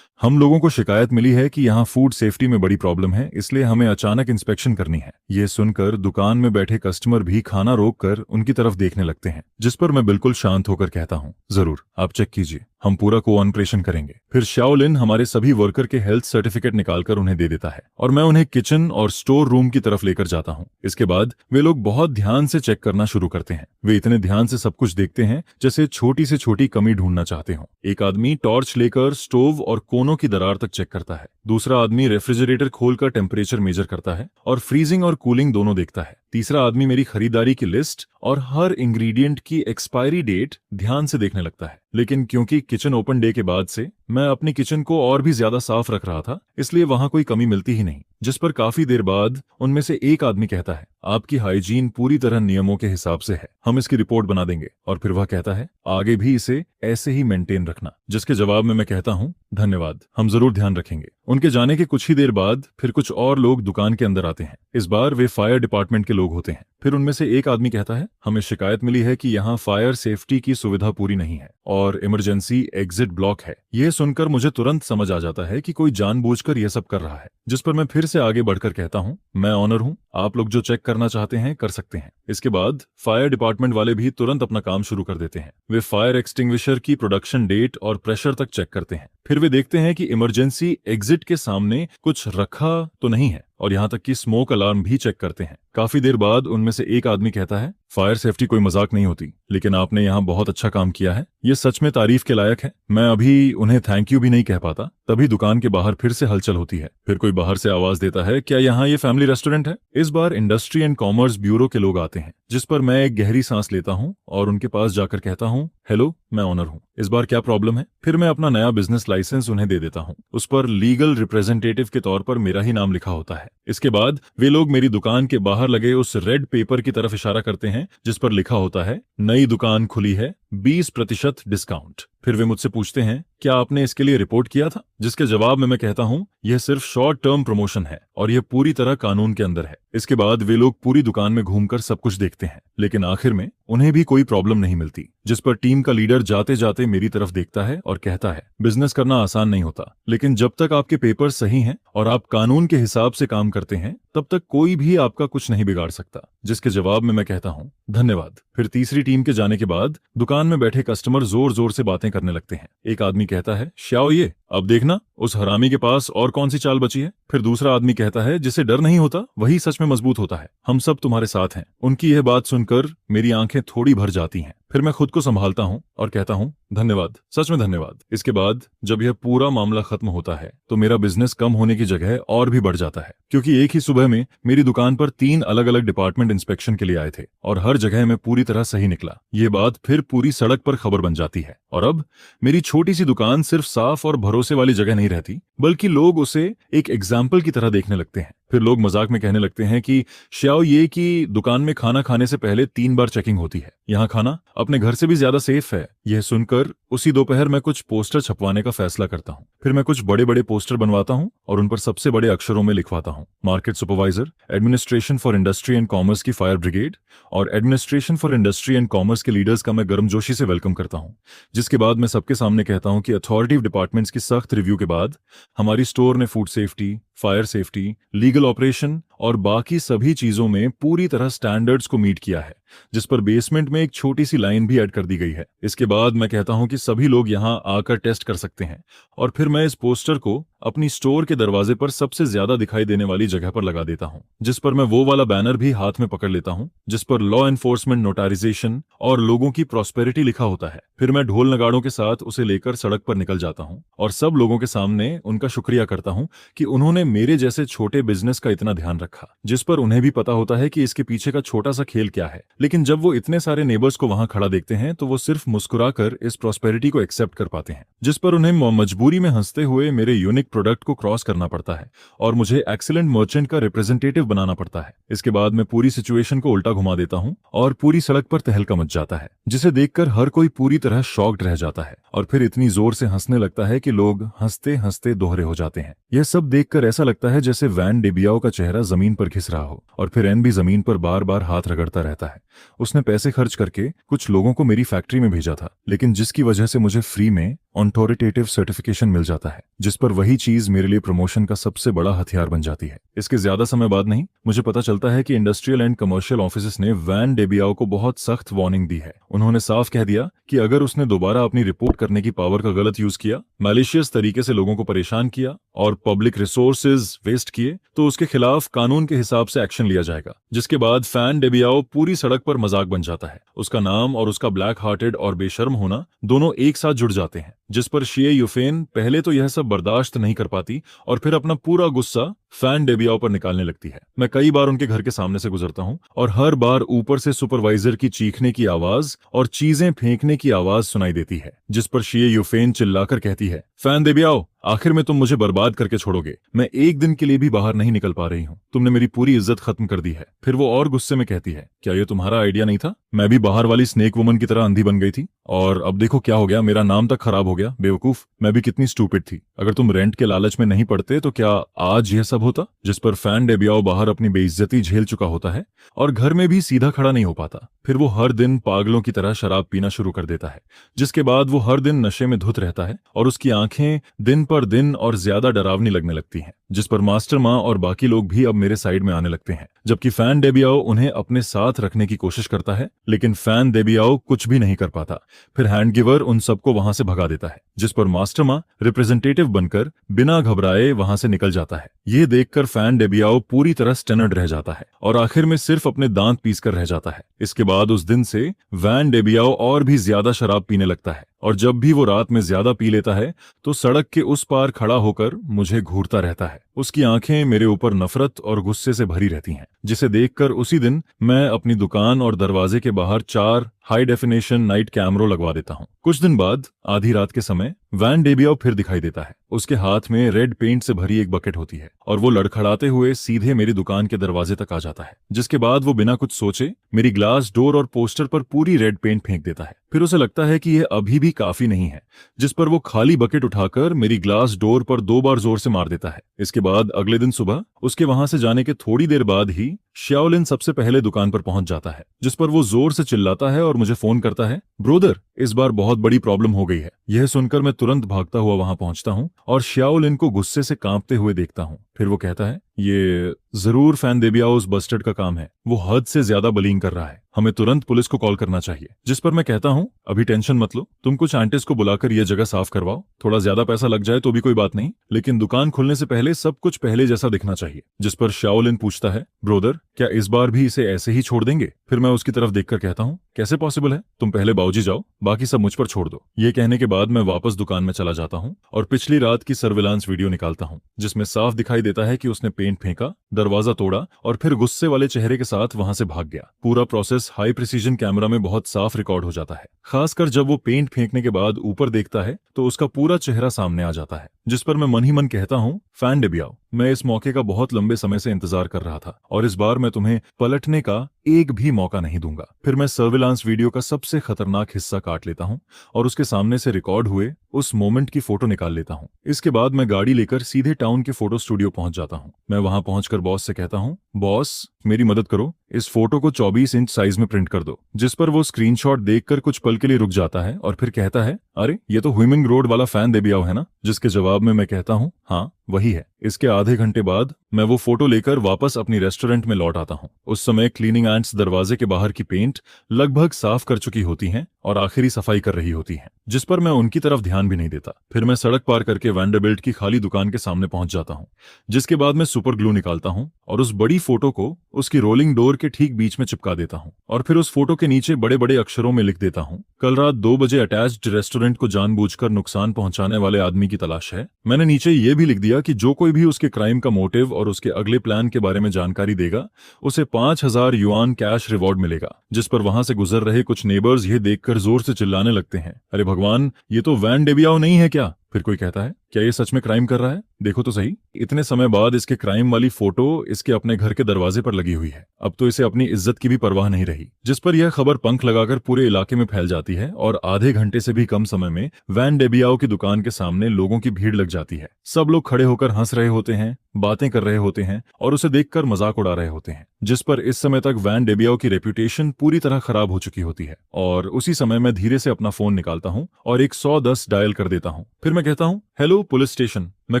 हम लोगों को शिकायत मिली है कि यहाँ फूड सेफ्टी में बड़ी प्रॉब्लम है, इसलिए हमें अचानक इंस्पेक्शन करनी है। ये सुनकर दुकान में बैठे कस्टमर भी खाना रोककर उनकी तरफ देखने लगते हैं, जिस पर मैं बिल्कुल शांत होकर कहता हूँ, जरूर आप चेक कीजिए, हम पूरा कोऑपरेशन करेंगे। फिर शाओलिन हमारे सभी वर्कर के हेल्थ सर्टिफिकेट निकालकर उन्हें दे देता है और मैं उन्हें किचन और स्टोर रूम की तरफ लेकर जाता हूँ। इसके बाद वे लोग बहुत ध्यान से चेक करना शुरू करते हैं। वे इतने ध्यान से सब कुछ देखते हैं जैसे छोटी से छोटी कमी ढूंढना चाहते हो। एक आदमी टॉर्च लेकर स्टोव और कोनों की दरार तक चेक करता है। दूसरा आदमी रेफ्रिजरेटर खोलकर टेम्परेचर मेजर करता है और फ्रीजिंग और कूलिंग दोनों देखता है। तीसरा आदमी मेरी खरीदारी की लिस्ट और हर इंग्रेडिएंट की एक्सपायरी डेट ध्यान से देखने लगता है। लेकिन क्योंकि किचन ओपन डे के बाद से मैं अपनी किचन को और भी ज्यादा साफ रख रहा था, इसलिए वहां कोई कमी मिलती ही नहीं। जिस पर काफी देर बाद उनमें से एक आदमी कहता है, आपकी हाइजीन पूरी तरह नियमों के हिसाब से है, हम इसकी रिपोर्ट बना देंगे। और फिर वह कहता है, आगे भी इसे ऐसे ही मेंटेन रखना। जिसके जवाब में मैं कहता हूँ, धन्यवाद, हम जरूर ध्यान रखेंगे। उनके जाने के कुछ ही देर बाद फिर कुछ और लोग दुकान के अंदर आते हैं। इस बार वे फायर डिपार्टमेंट के लोग होते हैं। फिर उनमें से एक आदमी कहता है, हमें शिकायत मिली है कि यहाँ फायर सेफ्टी की सुविधा पूरी नहीं है और इमरजेंसी एग्जिट ब्लॉक है। यह सुनकर मुझे तुरंत समझ आ जाता है कि कोई जानबूझकर यह सब कर रहा है। जिस पर मैं फिर से आगे बढ़कर कहता हूँ, मैं ऑनर हूँ, आप लोग जो चेक करना चाहते हैं कर सकते हैं। इसके बाद फायर डिपार्टमेंट वाले भी तुरंत अपना काम शुरू कर देते हैं। वे फायर एक्सटिंग्विशर की प्रोडक्शन डेट और प्रेशर तक चेक करते हैं। फिर वे देखते हैं कि इमरजेंसी एग्जिट के सामने कुछ रखा तो नहीं है और यहाँ तक कि स्मोक अलार्म भी चेक करते हैं। काफी देर बाद उनमें से एक आदमी कहता है, फायर सेफ्टी कोई मजाक नहीं होती, लेकिन आपने यहाँ बहुत अच्छा काम किया है, ये सच में तारीफ के लायक है। मैं अभी उन्हें थैंक यू भी नहीं कह पाता। तभी दुकान के बाहर फिर से हलचल होती है। फिर कोई बाहर से आवाज देता है, क्या यहाँ ये फैमिली रेस्टोरेंट है? इस बार इंडस्ट्री एंड कॉमर्स ब्यूरो के लोग आते हैं, जिस पर मैं एक गहरी सांस लेता हूँ और उनके पास जाकर कहता हूँ, हेलो, मैं ऑनर हूँ, इस बार क्या प्रॉब्लम है? फिर मैं अपना नया बिजनेस लाइसेंस उन्हें दे देता हूँ। उस पर लीगल रिप्रेजेंटेटिव के तौर पर मेरा ही नाम लिखा होता है। इसके बाद वे लोग मेरी दुकान के बाहर लगे उस रेड पेपर की तरफ इशारा करते हैं जिस पर लिखा होता है, नई दुकान खुली है, 20% डिस्काउंट। फिर वे मुझसे पूछते हैं, क्या आपने इसके लिए रिपोर्ट किया था? जिसके जवाब में मैं कहता हूँ, यह सिर्फ शॉर्ट टर्म प्रमोशन है और यह पूरी तरह कानून के अंदर है। इसके बाद वे लोग पूरी दुकान में घूमकर सब कुछ देखते हैं, लेकिन आखिर में उन्हें भी कोई प्रॉब्लम नहीं मिलती। जिस पर टीम का लीडर जाते जाते मेरी तरफ देखता है और कहता है, बिजनेस करना आसान नहीं होता, लेकिन जब तक आपके पेपर सही हैं और आप कानून के हिसाब से काम करते हैं, तब तक कोई भी आपका कुछ नहीं बिगाड़ सकता। जिसके जवाब में मैं कहता हूँ, धन्यवाद। फिर तीसरी टीम के जाने के बाद दुकान में बैठे कस्टमर जोर जोर से बातें करने लगते हैं। एक आदमी कहता है, श्याओ, ये अब देखना उस हरामी के पास और कौन सी चाल बची है। फिर दूसरा आदमी कहता है, जिसे डर नहीं होता वही सच में मजबूत होता है, हम सब तुम्हारे साथ हैं। उनकी यह बात सुनकर मेरी आंखें थोड़ी भर जाती हैं। फिर मैं खुद को संभालता हूँ और कहता हूँ, धन्यवाद, सच में धन्यवाद। इसके बाद जब यह पूरा मामला खत्म होता है तो मेरा बिजनेस कम होने की जगह और भी बढ़ जाता है, क्योंकि एक ही सुबह में मेरी दुकान पर 3 अलग अलग डिपार्टमेंट इंस्पेक्शन के लिए आए थे और हर जगह में पूरी तरह सही निकला। ये बात फिर पूरी सड़क पर खबर बन जाती है और अब मेरी छोटी सी दुकान सिर्फ साफ और भरोसे वाली जगह नहीं रहती, बल्कि लोग उसे एक एग्जाम्पल की तरह देखने लगते हैं। फिर लोग मजाक में कहने लगते हैं कि श्याओ, ये कि दुकान में खाना खाने से पहले 3 बार चेकिंग होती है, यहाँ खाना अपने घर से भी ज्यादा सेफ है। यह सुनकर उसी दोपहर मैं कुछ पोस्टर छपवाने का फैसला करता हूँ। फिर मैं कुछ बड़े बड़े पोस्टर बनवाता हूँ और उन पर सबसे बड़े अक्षरों में लिखवाता हूँ, market supervisor, administration for industry and commerce की फायर ब्रिगेड और administration for industry and commerce के लीडर्स का मैं गर्मजोशी से वेलकम करता हूँ। जिसके बाद मैं सबके सामने कहता हूँ कि अथॉरिटी डिपार्टमेंट्स की सख्त रिव्यू के बाद हमारी स्टोर ने food safety, fire safety, legal operation और बाकी सभी चीजों में पूरी तरह स्टैंडर्ड्स को मीट किया है, जिस पर बेसमेंट में एक छोटी सी लाइन भी ऐड कर दी गई है। इसके बाद मैं कहता हूं कि सभी लोग यहां आकर टेस्ट कर सकते हैं और फिर मैं इस पोस्टर को अपनी स्टोर के दरवाजे पर सबसे ज्यादा दिखाई देने वाली जगह पर लगा देता हूं, जिस पर मैं वो वाला बैनर भी हाथ में पकड़ लेता हूं जिस पर लॉ एनफोर्समेंट नोटाराइजेशन और लोगों की प्रॉस्पेरिटी लिखा होता है। फिर मैं ढोल नगाड़ों के साथ उसे लेकर सड़क पर निकल जाता हूं और सब लोगों के सामने उनका शुक्रिया करता हूं कि उन्होंने मेरे जैसे छोटे बिजनेस का इतना ध्यान रखा। रखा, जिस पर उन्हें भी पता होता है कि इसके पीछे का छोटा सा खेल क्या है। लेकिन जब वो इतने सारे नेबर्स को वहां खड़ा देखते हैं तो वो सिर्फ मुस्कुराकर इस प्रॉस्पेरिटी को एक्सेप्ट कर पाते हैं, जिस पर उन्हें मजबूरी में हंसते हुए मेरे यूनिक प्रोडक्ट को क्रॉस करना पड़ता है और मुझे एक्सीलेंट मर्चेंट का रिप्रेजेंटेटिव बनाना पड़ता है। इसके बाद मैं पूरी सिचुएशन को उल्टा घुमा देता हूँ और पूरी सड़क पर तहलका मच जाता है, जिसे देखकर हर कोई पूरी तरह शॉक्ड रह जाता है और फिर इतनी जोर से हंसने लगता है कि लोग हंसते हंसते दोहरे हो जाते हैं। यह सब देखकर ऐसा लगता है जैसे वैन डेबियाओ का चेहरा जमीन पर घिस रहा हो और फिर एन भी जमीन पर बार बार हाथ रगड़ता रहता है। उसने पैसे खर्च करके कुछ लोगों को मेरी फैक्ट्री में भेजा था, लेकिन जिसकी वजह से मुझे फ्री में ऑथोरिटेटिव सर्टिफिकेशन मिल जाता है, जिस पर वही चीज मेरे लिए प्रमोशन का सबसे बड़ा हथियार बन जाती है। इसके ज्यादा समय बाद नहीं, मुझे पता चलता है कि इंडस्ट्रियल एंड कमर्शियल ऑफिसेस ने वैन डेबियाओ को बहुत सख्त वार्निंग दी है। उन्होंने साफ कह दिया कि अगर उसने दोबारा अपनी रिपोर्ट करने की पावर का गलत यूज किया, मैलिशियस तरीके से लोगों को परेशान किया और पब्लिक रिसोर्सेज वेस्ट किए, तो उसके खिलाफ कानून के हिसाब से एक्शन लिया जाएगा। जिसके बाद फैन डेबियाओ पूरी सड़क पर मजाक बन जाता है। उसका नाम और उसका ब्लैक हार्टेड और बेशर्म होना दोनों एक साथ जुड़ जाते हैं, जिस पर शिए यूफेन पहले तो यह सब बर्दाश्त नहीं कर पाती और फिर अपना पूरा गुस्सा फैन डेबियाओ पर निकालने लगती है। मैं कई बार उनके घर के सामने से गुजरता हूँ और हर बार ऊपर से सुपरवाइजर की चीखने की आवाज और चीजें फेंकने की आवाज सुनाई देती है, जिस पर शिए यूफेन चिल्लाकर कहती है, फैन डेबियाओ, आखिर में तुम मुझे बर्बाद करके छोड़ोगे। मैं एक दिन के लिए भी बाहर नहीं निकल पा रही हूँ, तुमने मेरी पूरी इज्जत खत्म कर दी है। फिर वो और गुस्से में कहती है, क्या ये तुम्हारा आइडिया नहीं था? मैं भी बाहर वाली स्नेक वुमन की तरह अंधी बन गई थी और अब देखो क्या हो गया, मेरा नाम तक खराब हो गया। बेवकूफ, मैं भी कितनी स्टूपिड थी। अगर तुम रेंट के लालच में नहीं पड़ते तो क्या आज यह सब होता? जिस पर फैन डेबियाओ बाहर अपनी बेइज्जती झेल चुका होता है और घर में भी सीधा खड़ा नहीं हो पाता। फिर वो हर दिन पागलों की तरह शराब पीना शुरू कर देता है, जिसके बाद वो हर दिन नशे में धुत रहता है और उसकी आंखें दिन पर दिन और ज्यादा डरावनी लगने लगती हैं, जिस पर मास्टर माँ और बाकी लोग भी अब मेरे साइड में आने लगते हैं। जबकि फैन डेबियाओ उन्हें अपने साथ रखने की कोशिश करता है, लेकिन फैन डेबियाओ कुछ भी नहीं कर पाता। फिर हैंड गिवर उन सबको वहां से भगा देता है, जिस पर मास्टर माँ रिप्रेजेंटेटिव बनकर बिना घबराए वहां से निकल जाता है। ये देखकर फैन डेबियाओ पूरी तरह स्टनर्ड रह जाता है और आखिर में सिर्फ अपने दांत पीसकर रह जाता है। इसके बाद उस दिन से वैन डेबियाओ और भी ज्यादा शराब पीने लगता है और जब भी वो रात में ज्यादा पी लेता है तो सड़क के उस पार खड़ा होकर मुझे घूरता रहता है। उसकी आंखें मेरे ऊपर नफरत और गुस्से से भरी रहती हैं, जिसे देखकर उसी दिन मैं अपनी दुकान और दरवाजे के बाहर 4 हाई डेफिनेशन नाइट कैमरों लगवा देता हूँ। कुछ दिन बाद आधी रात के समय वैन डेबियाओ फिर दिखाई देता है। उसके हाथ में रेड पेंट से भरी एक बकेट होती है और वो लड़खड़ाते हुए सीधे मेरी दुकान के दरवाजे तक आ जाता है, जिसके बाद वो बिना कुछ सोचे मेरी ग्लास डोर और पोस्टर पर पूरी रेड पेंट फेंक देता है। फिर उसे लगता है कि यह अभी भी काफी नहीं है, जिस पर वो खाली बकेट उठाकर मेरी ग्लास डोर पर 2 बार जोर से मार देता है। इसके बाद अगले दिन सुबह उसके वहां से जाने के थोड़ी देर बाद ही शाओलिन सबसे पहले दुकान पर पहुंच जाता है, जिस पर वो जोर से चिल्लाता है और मुझे फोन करता है, ब्रोदर, इस बार बहुत बड़ी प्रॉब्लम हो गई है। यह सुनकर मैं तुरंत भागता हुआ वहां पहुंचता हूं और शाओलिन को गुस्से से कांपते हुए देखता हूं। फिर वो कहता है, ये जरूर फैन डेबियाओ उस बस्टर्ड का काम है, वो हद से ज्यादा बलिंग कर रहा है, हमें तुरंत पुलिस को कॉल करना चाहिए। जिस पर मैं कहता हूं, अभी टेंशन मत लो, तुम कुछ आंटिस्ट को बुलाकर यह जगह साफ करवाओ, थोड़ा ज्यादा पैसा लग जाए तो भी कोई बात नहीं, लेकिन दुकान खुलने से पहले सब कुछ पहले जैसा दिखना चाहिए। जिस पर शाओलिन पूछता है, ब्रोदर, क्या इस बार भी इसे ऐसे ही छोड़ देंगे? फिर मैं उसकी तरफ देखकर कहता हूं, कैसे पॉसिबल है? तुम पहले बाऊजी जाओ, बाकी सब मुझ पर छोड़ दो। ये कहने के बाद मैं वापस दुकान में चला जाता हूं और पिछली रात की सर्विलांस वीडियो निकालता हूं, जिसमें साफ दिखाई देता है कि उसने पेंट फेंका, दरवाजा तोड़ा और फिर गुस्से वाले चेहरे के साथ वहां से भाग गया। पूरा प्रोसेस हाई प्रिसीजन कैमरा में बहुत साफ रिकॉर्ड हो जाता है। खासकर जब वो पेंट फेंकने के बाद ऊपर देखता है तो उसका पूरा चेहरा सामने आ जाता है, जिस पर मैं मन ही मन कहता हूं, फैन डेबियाओ, मैं इस मौके का बहुत लंबे समय से इंतजार कर रहा था और इस बार मैं तुम्हें पलटने का एक भी मौका नहीं दूंगा। फिर मैं सर्विलांस वीडियो का सबसे खतरनाक हिस्सा काट लेता हूं और उसके सामने से रिकॉर्ड हुए उस मोमेंट की फोटो निकाल लेता हूं। इसके बाद मैं गाड़ी लेकर सीधे टाउन के फोटो स्टूडियो पहुंच जाता हूं। मैं वहां पहुंचकर बॉस से कहता हूं, बॉस, मेरी मदद करो, इस फोटो को 24 इंच साइज में प्रिंट कर दो। जिस पर वो स्क्रीनशॉट देखकर कुछ पल के लिए रुक जाता है और फिर कहता है, अरे ये तो ह्यूमिंग रोड वाला फैन डेबियाओ है ना? जिसके जवाब में मैं कहता हूं, हाँ वही है। इसके आधे घंटे बाद मैं वो फोटो लेकर वापस अपनी रेस्टोरेंट में लौट आता हूं। उस समय क्लीनिंग एंट्स दरवाजे के बाहर की पेंट लगभग साफ कर चुकी होती हैं और आखिरी सफाई कर रही होती हैं, जिस पर मैं उनकी तरफ ध्यान भी नहीं देता। फिर मैं सड़क पार करके वैंडरबिल्ट की खाली दुकान के सामने पहुंच जाता हूं, जिसके बाद मैं सुपर ग्लू निकालता हूं और उस बड़ी फोटो को उसकी रोलिंग डोर के ठीक बीच में चिपका देता हूँ और फिर उस फोटो के नीचे बड़े बड़े अक्षरों में लिख देता हूँ, कल रात 2 बजे अटैच्ड रेस्टोरेंट को जानबूझकर नुकसान पहुंचाने वाले आदमी की तलाश है। मैंने नीचे ये भी लिख दिया कि जो कोई भी उसके क्राइम का मोटिव और उसके अगले प्लान के बारे में जानकारी देगा उसे 5,000 युआन कैश रिवॉर्ड मिलेगा। जिस पर वहां से गुजर रहे कुछ नेबर्स ये देखकर जोर से चिल्लाने लगते हैं, अरे भगवान, ये तो वैन डेबियाओ नहीं है क्या? फिर कोई कहता है, क्या ये सच में क्राइम कर रहा है? देखो तो सही, इतने समय बाद इसके क्राइम वाली फोटो इसके अपने घर के दरवाजे पर लगी हुई है। अब तो इसे अपनी इज्जत की भी परवाह नहीं रही। जिस पर यह खबर पंख लगाकर पूरे इलाके में फैल जाती है और आधे घंटे से भी कम समय में वैन डेबियाओ की दुकान के सामने लोगों की भीड़ लग जाती है। सब लोग खड़े होकर हंस रहे होते हैं, बातें कर रहे होते हैं और उसे देखकर मजाक उड़ा रहे होते हैं। जिस पर इस समय तक वैन डेबियाओ की रेपुटेशन पूरी तरह खराब हो चुकी होती है। और उसी समय मैं धीरे से अपना फोन निकालता हूँ और 110 डायल कर देता हूँ। फिर मैं कहता हूँ, हेलो पुलिस स्टेशन, मैं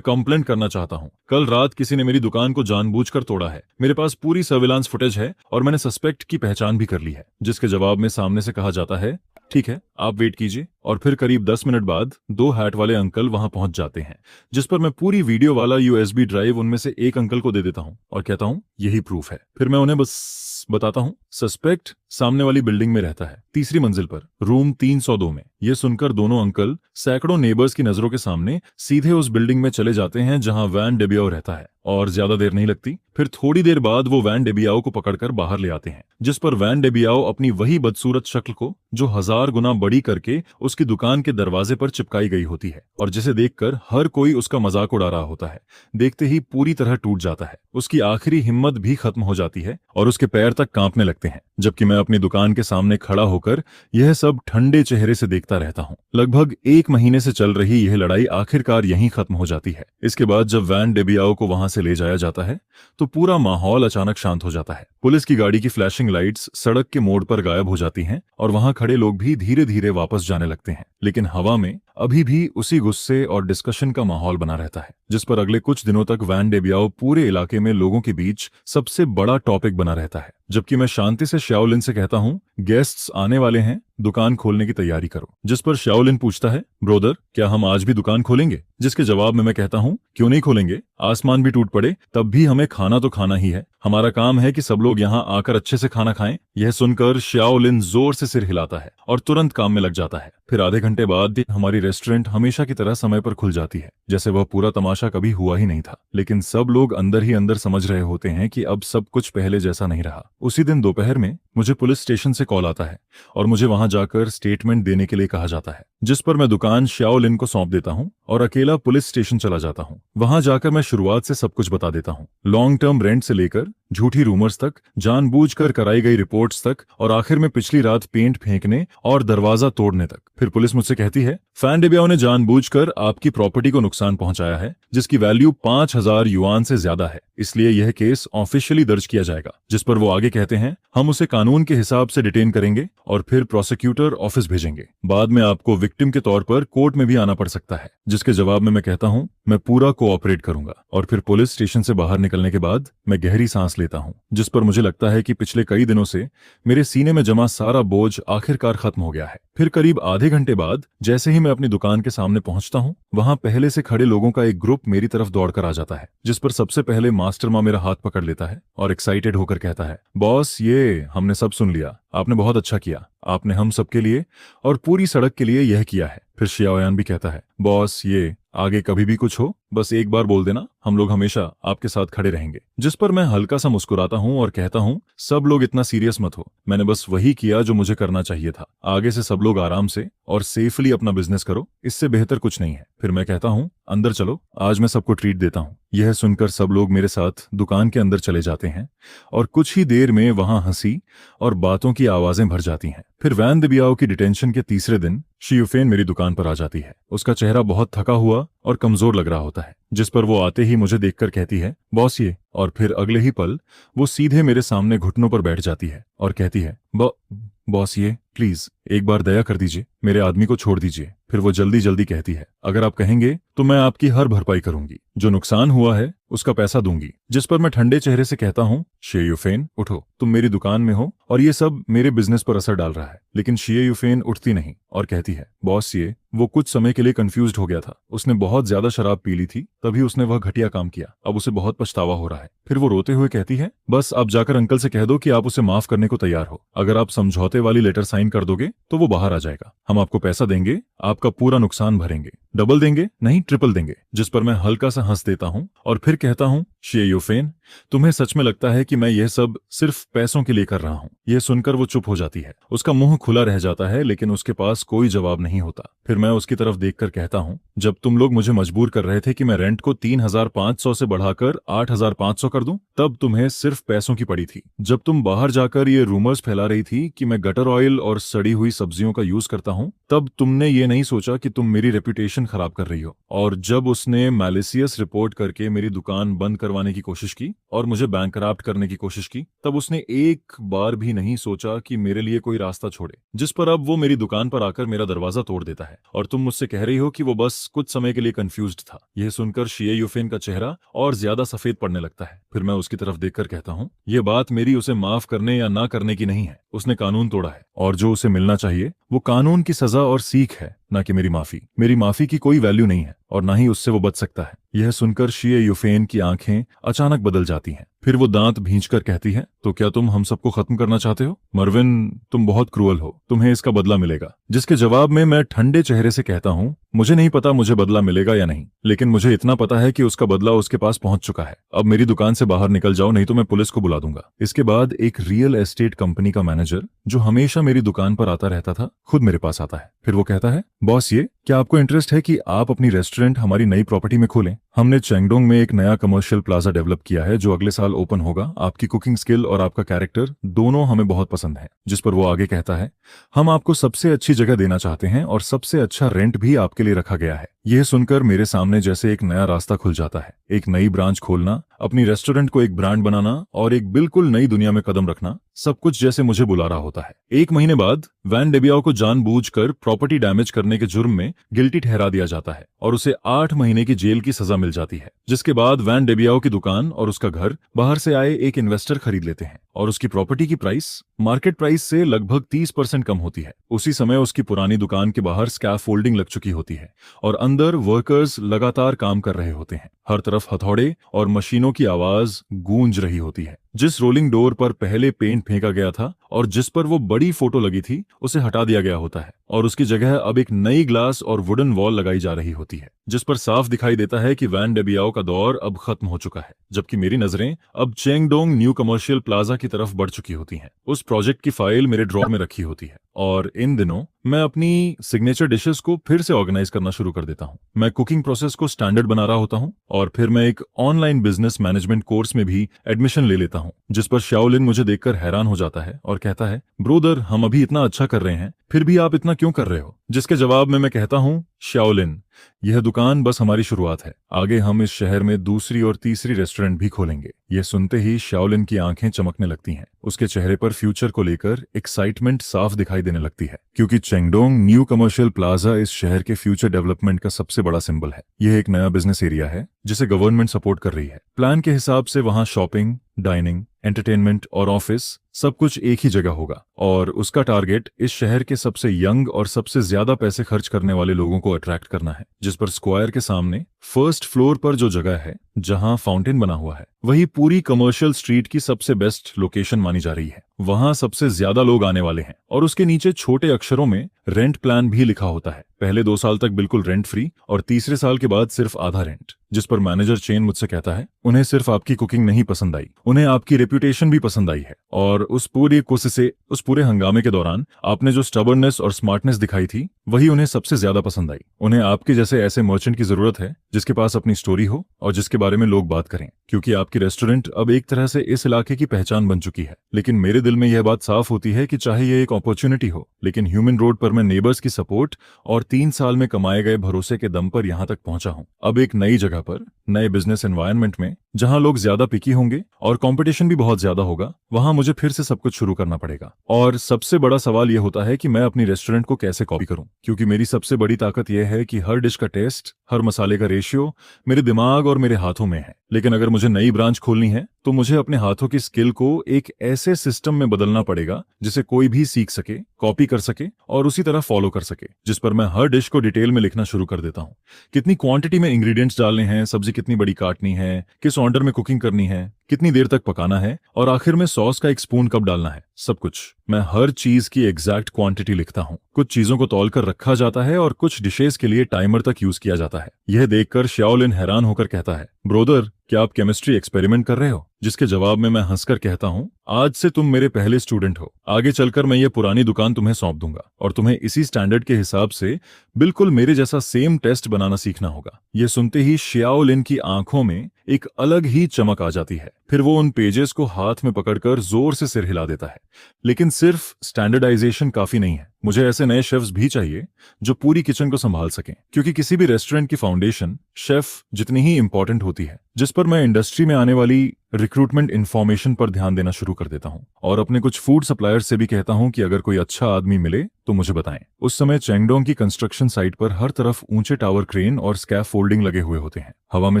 कंप्लेंट करना चाहता हूँ। कल रात किसी ने मेरी दुकान को जानबूझकर तोड़ा है। मेरे पास पूरी सर्विलांस फुटेज है और मैंने सस्पेक्ट की पहचान भी कर ली है। जिसके जवाब में सामने से कहा जाता है, ठीक है, आप वेट कीजिए। और फिर करीब 10 मिनट बाद 2 हैट वाले अंकल वहां पहुंच जाते हैं। जिस पर मैं पूरी वीडियो वाला यूएसबी ड्राइव उनमें से एक अंकल को दे देता हूं और कहता हूं, यही प्रूफ है। फिर मैं उन्हें बस बताता हूं, सस्पेक्ट सामने वाली बिल्डिंग में रहता है, तीसरी मंजिल पर, रूम 302 में। यह सुनकर दोनों अंकल सैकड़ों नेबर्स की नजरों के सामने सीधे उस बिल्डिंग में चले जाते हैं जहां वैन डेबियाओ रहता है। और ज्यादा देर नहीं लगती, फिर थोड़ी देर बाद वो वैन डेबियाओ को पकड़कर बाहर ले आते हैं। जिस पर वैन डेबियाओ अपनी वही बदसूरत शक्ल को, जो 1000 गुना बड़ी करके उसकी दुकान के दरवाजे पर चिपकाई गई होती है और जिसे देखकर हर कोई उसका मजाक उड़ा रहा होता है, देखते ही पूरी तरह टूट जाता है। उसकी आखिरी हिम्मत भी खत्म हो जाती है और उसके पैर तक कांपने लगते हैं। जबकि मैं अपनी दुकान के सामने खड़ा होकर यह सब ठंडे चेहरे से देखता रहता हूँ। लगभग 1 महीने से चल रही यह लड़ाई आखिरकार यहीं खत्म हो जाती है। इसके बाद जब वैन डेबियाओ को वहां से ले जाया जाता है तो पूरा माहौल अचानक शांत हो जाता है। पुलिस की गाड़ी की फ्लैशिंग लाइट्स सड़क के मोड़ पर गायब हो जाती हैं और वहां खड़े लोग भी धीरे धीरे वापस जाने लगते हैं। लेकिन हवा में अभी भी उसी गुस्से और डिस्कशन का माहौल बना रहता है, जिस पर अगले कुछ दिनों तक वैन डेबियाओ पूरे इलाके में लोगों के बीच सबसे बड़ा टॉपिक बना रहता है। जबकि मैं शांति से शाओलिन से कहता हूँ, गेस्ट्स आने वाले हैं, दुकान खोलने की तैयारी करो। जिस पर शाओलिन पूछता है, ब्रोदर, क्या हम आज भी दुकान खोलेंगे? जिसके जवाब में मैं कहता हूँ, क्यों नहीं खोलेंगे? आसमान भी टूट पड़े तब भी हमें खाना तो खाना ही है। हमारा काम है कि सब लोग यहाँ आकर अच्छे से खाना खाएं। यह सुनकर शाओलिन जोर से सिर हिलाता है और तुरंत काम में लग जाता है। फिर आधे घंटे बाद हमारी रेस्टोरेंट हमेशा की तरह समय पर खुल जाती है, जैसे वह पूरा तमाशा कभी हुआ ही नहीं था। लेकिन सब लोग अंदर ही अंदर समझ रहे होते हैं कि अब सब कुछ पहले जैसा नहीं रहा। उसी दिन दोपहर में मुझे पुलिस स्टेशन से कॉल आता है और मुझे वहां जाकर स्टेटमेंट देने के लिए कहा जाता है। जिस पर मैं दुकान शाओलिन को सौंप देता हूं और अकेला पुलिस स्टेशन चला जाता हूं। वहां जाकर मैं शुरुआत से सब कुछ बता देता हूं, लॉन्ग टर्म रेंट से लेकर झूठी रूमर्स तक, जानबूझकर कराई गई रिपोर्ट्स तक और आखिर में पिछली रात पेंट फेंकने और दरवाजा तोड़ने तक। फिर पुलिस मुझसे कहती है, वैन डेबियाओ ने जानबूझकर आपकी प्रॉपर्टी को नुकसान पहुंचाया है जिसकी वैल्यू 5,000 युआन से ज्यादा है, इसलिए यह केस ऑफिशियली दर्ज किया जाएगा। जिस पर वो आगे कहते हैं, हम उसे कानून के हिसाब से डिटेन करेंगे और फिर प्रोसिक्यूटर ऑफिस भेजेंगे। बाद में आपको विक्टिम के तौर पर कोर्ट में भी आना पड़ सकता है। जिसके जवाब में मैं कहता हूं, मैं पूरा कोऑपरेट करूंगा। और फिर पुलिस स्टेशन से बाहर निकलने के बाद मैं गहरी सांस लेता हूं, जिस पर मुझे लगता है कि पिछले कई दिनों से मेरे सीने में जमा सारा बोझ आखिरकार खत्म हो गया है। फिर करीब आधे घंटे बाद जैसे ही मैं अपनी दुकान के सामने पहुंचता हूं, वहां पहले से खड़े लोगों का एक ग्रुप मेरी तरफ दौड़कर आ जाता है। जिस पर सबसे पहले मास्टर माँ मेरा हाथ पकड़ लेता है और एक्साइटेड होकर कहता है, बॉस, ये हमने सब सुन लिया, आपने बहुत अच्छा किया। आपने हम सबके लिए और पूरी सड़क के लिए यह किया है। फिर शियाओयान भी कहता है, बॉस, ये आगे कभी भी कुछ हो बस एक बार बोल देना, हम लोग हमेशा आपके साथ खड़े रहेंगे। जिस पर मैं हल्का सा मुस्कुराता हूं और कहता हूं, सब लोग इतना सीरियस मत हो, मैंने बस वही किया जो मुझे करना चाहिए था। आगे से सब लोग आराम से और सेफली अपना बिजनेस करो, इससे बेहतर कुछ नहीं है। फिर मैं कहता हूं, अंदर चलो, आज मैं सबको ट्रीट देता हूं। यह सुनकर सब लोग मेरे साथ दुकान के अंदर चले जाते हैं और कुछ ही देर में वहां हंसी और बातों की आवाजें भर जाती हैं। फिर वैन डेबियाओ की डिटेंशन के तीसरे दिन शियुफेन मेरी दुकान पर आ जाती है। उसका चेहरा बहुत थका हुआ और कमजोर लग रहा होता है। जिस पर वो आते ही मुझे देखकर कहती है, बॉस, ये। और फिर अगले ही पल वो सीधे मेरे सामने घुटनों पर बैठ जाती है और कहती है, बॉस, ये प्लीज एक बार दया कर दीजिए, मेरे आदमी को छोड़ दीजिए। फिर वो जल्दी जल्दी कहती है, अगर आप कहेंगे तो मैं आपकी हर भरपाई करूंगी। जो नुकसान हुआ है उसका पैसा दूंगी। जिस पर मैं ठंडे चेहरे से कहता हूँ, शिए यूफेन उठो, तुम मेरी दुकान में हो और ये सब मेरे बिजनेस पर असर डाल रहा है। लेकिन शिए यूफेन उठती नहीं और कहती है, बॉस ये वो कुछ समय के लिए कंफ्यूज्ड हो गया था, उसने बहुत ज्यादा शराब पी ली थी, तभी उसने वह घटिया काम किया, अब उसे बहुत पछतावा हो रहा है। फिर वो रोते हुए कहती है, बस आप जाकर अंकल से कह दो कि आप उसे माफ करने को तैयार हो। अगर आप समझौते वाली लेटर साइन कर दोगे तो वो बाहर आ जाएगा, हम आपको पैसा देंगे, आपका पूरा नुकसान भरेंगे, डबल देंगे नहीं ट्रिपल देंगे। जिस पर मैं हल्का सा हंस देता हूँ और फिर कहता हूँ, शिए यूफेन तुम्हें सच में लगता है कि मैं यह सब सिर्फ पैसों के लिए कर रहा हूँ? यह सुनकर वो चुप हो जाती है, उसका मुंह खुला रह जाता है लेकिन उसके पास कोई जवाब नहीं होता। फिर मैं उसकी तरफ देखकर कहता हूँ, जब तुम लोग मुझे मजबूर कर रहे थे कि मैं रेंट को 3,500 से बढ़ाकर 8,500 कर दूं, तब तुम्हें सिर्फ पैसों की पड़ी थी। जब तुम बाहर जाकर ये रूमर्स फैला रही थी कि मैं गटर ऑयल और सड़ी हुई सब्जियों का यूज करता हूँ, तब तुमने ये नहीं सोचा कि तुम मेरी रेपुटेशन खराब कर रही हो। और जब उसने मैलिसियस रिपोर्ट करके मेरी दुकान बंद करवाने की कोशिश की और मुझे बैंकरप्ट करने की कोशिश की, तब उसने एक बार भी नहीं सोचा कि मेरे लिए कोई रास्ता छोड़े। जिस पर अब वो मेरी दुकान पर आकर मेरा दरवाजा तोड़ देता है और तुम मुझसे कह रही हो कि वो बस कुछ समय के लिए कंफ्यूज्ड था। यह सुनकर शिए यूफेन का चेहरा और ज्यादा सफेद पड़ने लगता है। फिर मैं उसकी तरफ देखकर कहता हूँ, ये बात मेरी उसे माफ करने या ना करने की नहीं है, उसने कानून तोड़ा है और जो उसे मिलना चाहिए वो कानून की सजा और सीख है, ना कि मेरी माफी। मेरी माफी की कोई वैल्यू नहीं है और ना ही उससे वो बच सकता है। यह सुनकर शिए यूफेन की आंखें अचानक बदल जाती हैं। फिर वो दांत भींचकर कहती है, तो क्या तुम हम सबको खत्म करना चाहते हो? मरविन, तुम बहुत क्रूअल हो, तुम्हें इसका बदला मिलेगा। जिसके जवाब में मैं ठंडे चेहरे से कहता हूँ, मुझे नहीं पता मुझे बदला मिलेगा या नहीं, लेकिन मुझे इतना पता है कि उसका बदला उसके पास पहुंच चुका है। अब मेरी दुकान से बाहर निकल जाओ, नहीं तो मैं पुलिस को बुला दूंगा। इसके बाद एक रियल एस्टेट कंपनी का मैनेजर, जो हमेशा मेरी दुकान पर आता रहता था, खुद मेरे पास आता है। फिर वो कहता है, बॉस ये क्या आपको इंटरेस्ट है कि आप अपनी रेस्टोरेंट हमारी नई प्रॉपर्टी में खोलें? हमने चेंगडोंग में एक नया कमर्शियल प्लाजा डेवलप किया है जो अगले साल ओपन होगा। आपकी कुकिंग स्किल और आपका कैरेक्टर दोनों हमें बहुत पसंद है। जिस पर वो आगे कहता है, हम आपको सबसे अच्छी जगह देना चाहते हैं और सबसे अच्छा रेंट भी आपके लिए रखा गया है। यह सुनकर मेरे सामने जैसे एक नया रास्ता खुल जाता है। एक नई ब्रांच खोलना, अपनी रेस्टोरेंट को एक ब्रांड बनाना और एक बिल्कुल नई दुनिया में कदम रखना, सब कुछ जैसे मुझे बुला रहा होता है। 1 महीने बाद वैन डेबियाओ को जानबूझकर प्रॉपर्टी डैमेज करने के जुर्म में गिल्टी ठहरा दिया जाता है और उसे 8 महीने की जेल की सजा मिल जाती है। जिसके बाद वैन डेबियाओ की दुकान और उसका घर बाहर से आए एक इन्वेस्टर खरीद लेते हैं और उसकी प्रॉपर्टी की प्राइस मार्केट प्राइस से लगभग 30% कम होती है। उसी समय उसकी पुरानी दुकान के बाहर स्कैफोल्डिंग लग चुकी होती है और अंदर वर्कर्स लगातार काम कर रहे होते हैं। हर तरफ हथौड़े और मशीनों की आवाज गूंज रही होती है। जिस रोलिंग डोर पर पहले पेंट फेंका गया था और जिस पर वो बड़ी फोटो लगी थी, उसे हटा दिया गया होता है और उसकी जगह अब एक नई ग्लास और वुडन वॉल लगाई जा रही होती है, जिस पर साफ दिखाई देता है कि वैन डेबियाओ का दौर अब खत्म हो चुका है। जबकि मेरी नजरें अब चेंगडोंग न्यू कमर्शियल प्लाजा की तरफ बढ़ चुकी होती हैं। उस प्रोजेक्ट की फाइल मेरे ड्रॉर में रखी होती है और इन दिनों मैं अपनी सिग्नेचर डिशेस को फिर से ऑर्गेनाइज करना शुरू कर देता हूँ। मैं कुकिंग प्रोसेस को स्टैंडर्ड बना रहा होता हूँ और फिर मैं एक ऑनलाइन बिजनेस मैनेजमेंट कोर्स में भी एडमिशन ले लेता हूँ, जिस पर शाओलिन मुझे देखकर हैरान हो जाता है और कहता है, ब्रोदर, हम अभी इतना अच्छा कर रहे हैं, फिर भी आप इतना क्यों कर रहे हो? जिसके जवाब में मैं कहता हूँ, शाओलिन, यह दुकान बस हमारी शुरुआत है, आगे हम इस शहर में दूसरी और तीसरी रेस्टोरेंट भी खोलेंगे। यह सुनते ही शाओलिन की आंखें चमकने लगती हैं। उसके चेहरे पर फ्यूचर को लेकर एक्साइटमेंट साफ दिखाई देने लगती है, क्योंकि चेंगडोंग न्यू कमर्शियल प्लाजा इस शहर के फ्यूचर डेवलपमेंट का सबसे बड़ा सिंबल है। यह एक नया बिजनेस एरिया है जिसे गवर्नमेंट सपोर्ट कर रही है। प्लान के हिसाब से वहां शॉपिंग, डाइनिंग, एंटरटेनमेंट और ऑफिस सब कुछ एक ही जगह होगा और उसका टारगेट इस शहर के सबसे यंग और सबसे ज्यादा पैसे खर्च करने वाले लोगों को अट्रैक्ट करना है। जिस पर स्क्वायर के सामने फर्स्ट फ्लोर पर जो जगह है जहां फाउंटेन बना हुआ है, वही पूरी कमर्शियल स्ट्रीट की सबसे बेस्ट लोकेशन मानी जा रही है। वहां सबसे ज्यादा लोग आने वाले हैं और उसके नीचे छोटे अक्षरों में रेंट प्लान भी लिखा होता है। पहले 2 साल तक बिल्कुल रेंट फ्री और तीसरे साल के बाद सिर्फ आधा रेंट। जिस पर मैनेजर चेन मुझसे कहता है, उन्हें सिर्फ आपकी कुकिंग नहीं पसंद आई, उन्हें आपकी रेप्यूटेशन भी पसंद आई है और उस पूरे हंगामे के दौरान आपने जो स्टबर्ननेस और स्मार्टनेस दिखाई थी, वही उन्हें सबसे ज्यादा पसंद आई। उन्हें आपके जैसे ऐसे मर्चेंट की जरूरत है जिसके पास अपनी स्टोरी हो और जिसके बारे में लोग बात करें, क्योंकि आपकी रेस्टोरेंट अब एक तरह से इस इलाके की पहचान बन चुकी है। लेकिन मेरे दिल में यह बात साफ होती है कि चाहे यह एक अपॉर्चुनिटी हो, लेकिन ह्यूमन रोड पर मैं नेबर्स की सपोर्ट और 3 साल में कमाए गए भरोसे के दम पर यहां तक पहुंचा हूं। अब एक नई जगह पर, नए बिजनेस एनवायरनमेंट में जहां लोग ज्यादा पिकी होंगे और कंपटीशन भी बहुत ज्यादा होगा, वहां मुझे फिर से सब कुछ शुरू करना पड़ेगा। और सबसे बड़ा सवाल यह होता है कि मैं अपनी रेस्टोरेंट को कैसे कॉपी करूं, क्योंकि मेरी सबसे बड़ी ताकत यह है कि हर डिश का टेस्ट, हर मसाले का रेशियो मेरे दिमाग और मेरे हाथों में है। लेकिन अगर मुझे नई ब्रांच खोलनी है तो मुझे अपने हाथों की स्किल को एक ऐसे सिस्टम में बदलना पड़ेगा जिसे कोई भी सीख सके, कॉपी कर सके और उसी तरह फॉलो कर सके, जिस पर मैं हर डिश को डिटेल में लिखना शुरू कर देता हूं। कितनी क्वांटिटी में इंग्रेडिएंट्स डालने हैं, सब्जी कितनी बड़ी काटनी है, किस ऑर्डर में कुकिंग करनी है, कितनी देर तक पकाना है और आखिर में सॉस का एक स्पून कब डालना है, सब कुछ। मैं हर चीज की एग्जैक्ट क्वांटिटी लिखता हूं। कुछ चीजों को तौल कर रखा जाता है और कुछ डिशेस के लिए टाइमर तक यूज किया जाता है। यह देखकर शाओलिन हैरान होकर कहता है, ब्रोदर, क्या आप केमिस्ट्री एक्सपेरिमेंट कर रहे हो? जिसके जवाब में मैं हंसकर कहता हूं, आज से तुम मेरे पहले स्टूडेंट हो। आगे चलकर मैं ये पुरानी दुकान तुम्हें सौंप दूंगा और तुम्हें इसी स्टैंडर्ड के हिसाब से बिल्कुल मेरे जैसा सेम टेस्ट बनाना सीखना होगा। ये सुनते ही शाओलिन की आंखों में एक अलग ही चमक आ जाती है। फिर वो उन पेजेस को हाथ में पकड़कर जोर से सिर हिला देता है। लेकिन सिर्फ स्टैंडर्डाइजेशन काफी नहीं है, मुझे ऐसे नए शेफ्स भी चाहिए जो पूरी किचन को संभाल सकें, क्योंकि किसी भी रेस्टोरेंट की फाउंडेशन शेफ जितनी ही इंपॉर्टेंट होती है। जिस पर मैं इंडस्ट्री में आने वाली रिक्रूटमेंट इन्फॉर्मेशन पर ध्यान देना शुरू कर देता हूं और अपने कुछ फूड सप्लायर्स से भी कहता हूं कि अगर कोई अच्छा आदमी मिले तो मुझे बताएं। उस समय चेंगडोंग की कंस्ट्रक्शन साइट पर हर तरफ ऊंचे टावर क्रेन और स्कैफोल्डिंग लगे हुए होते हैं। हवा में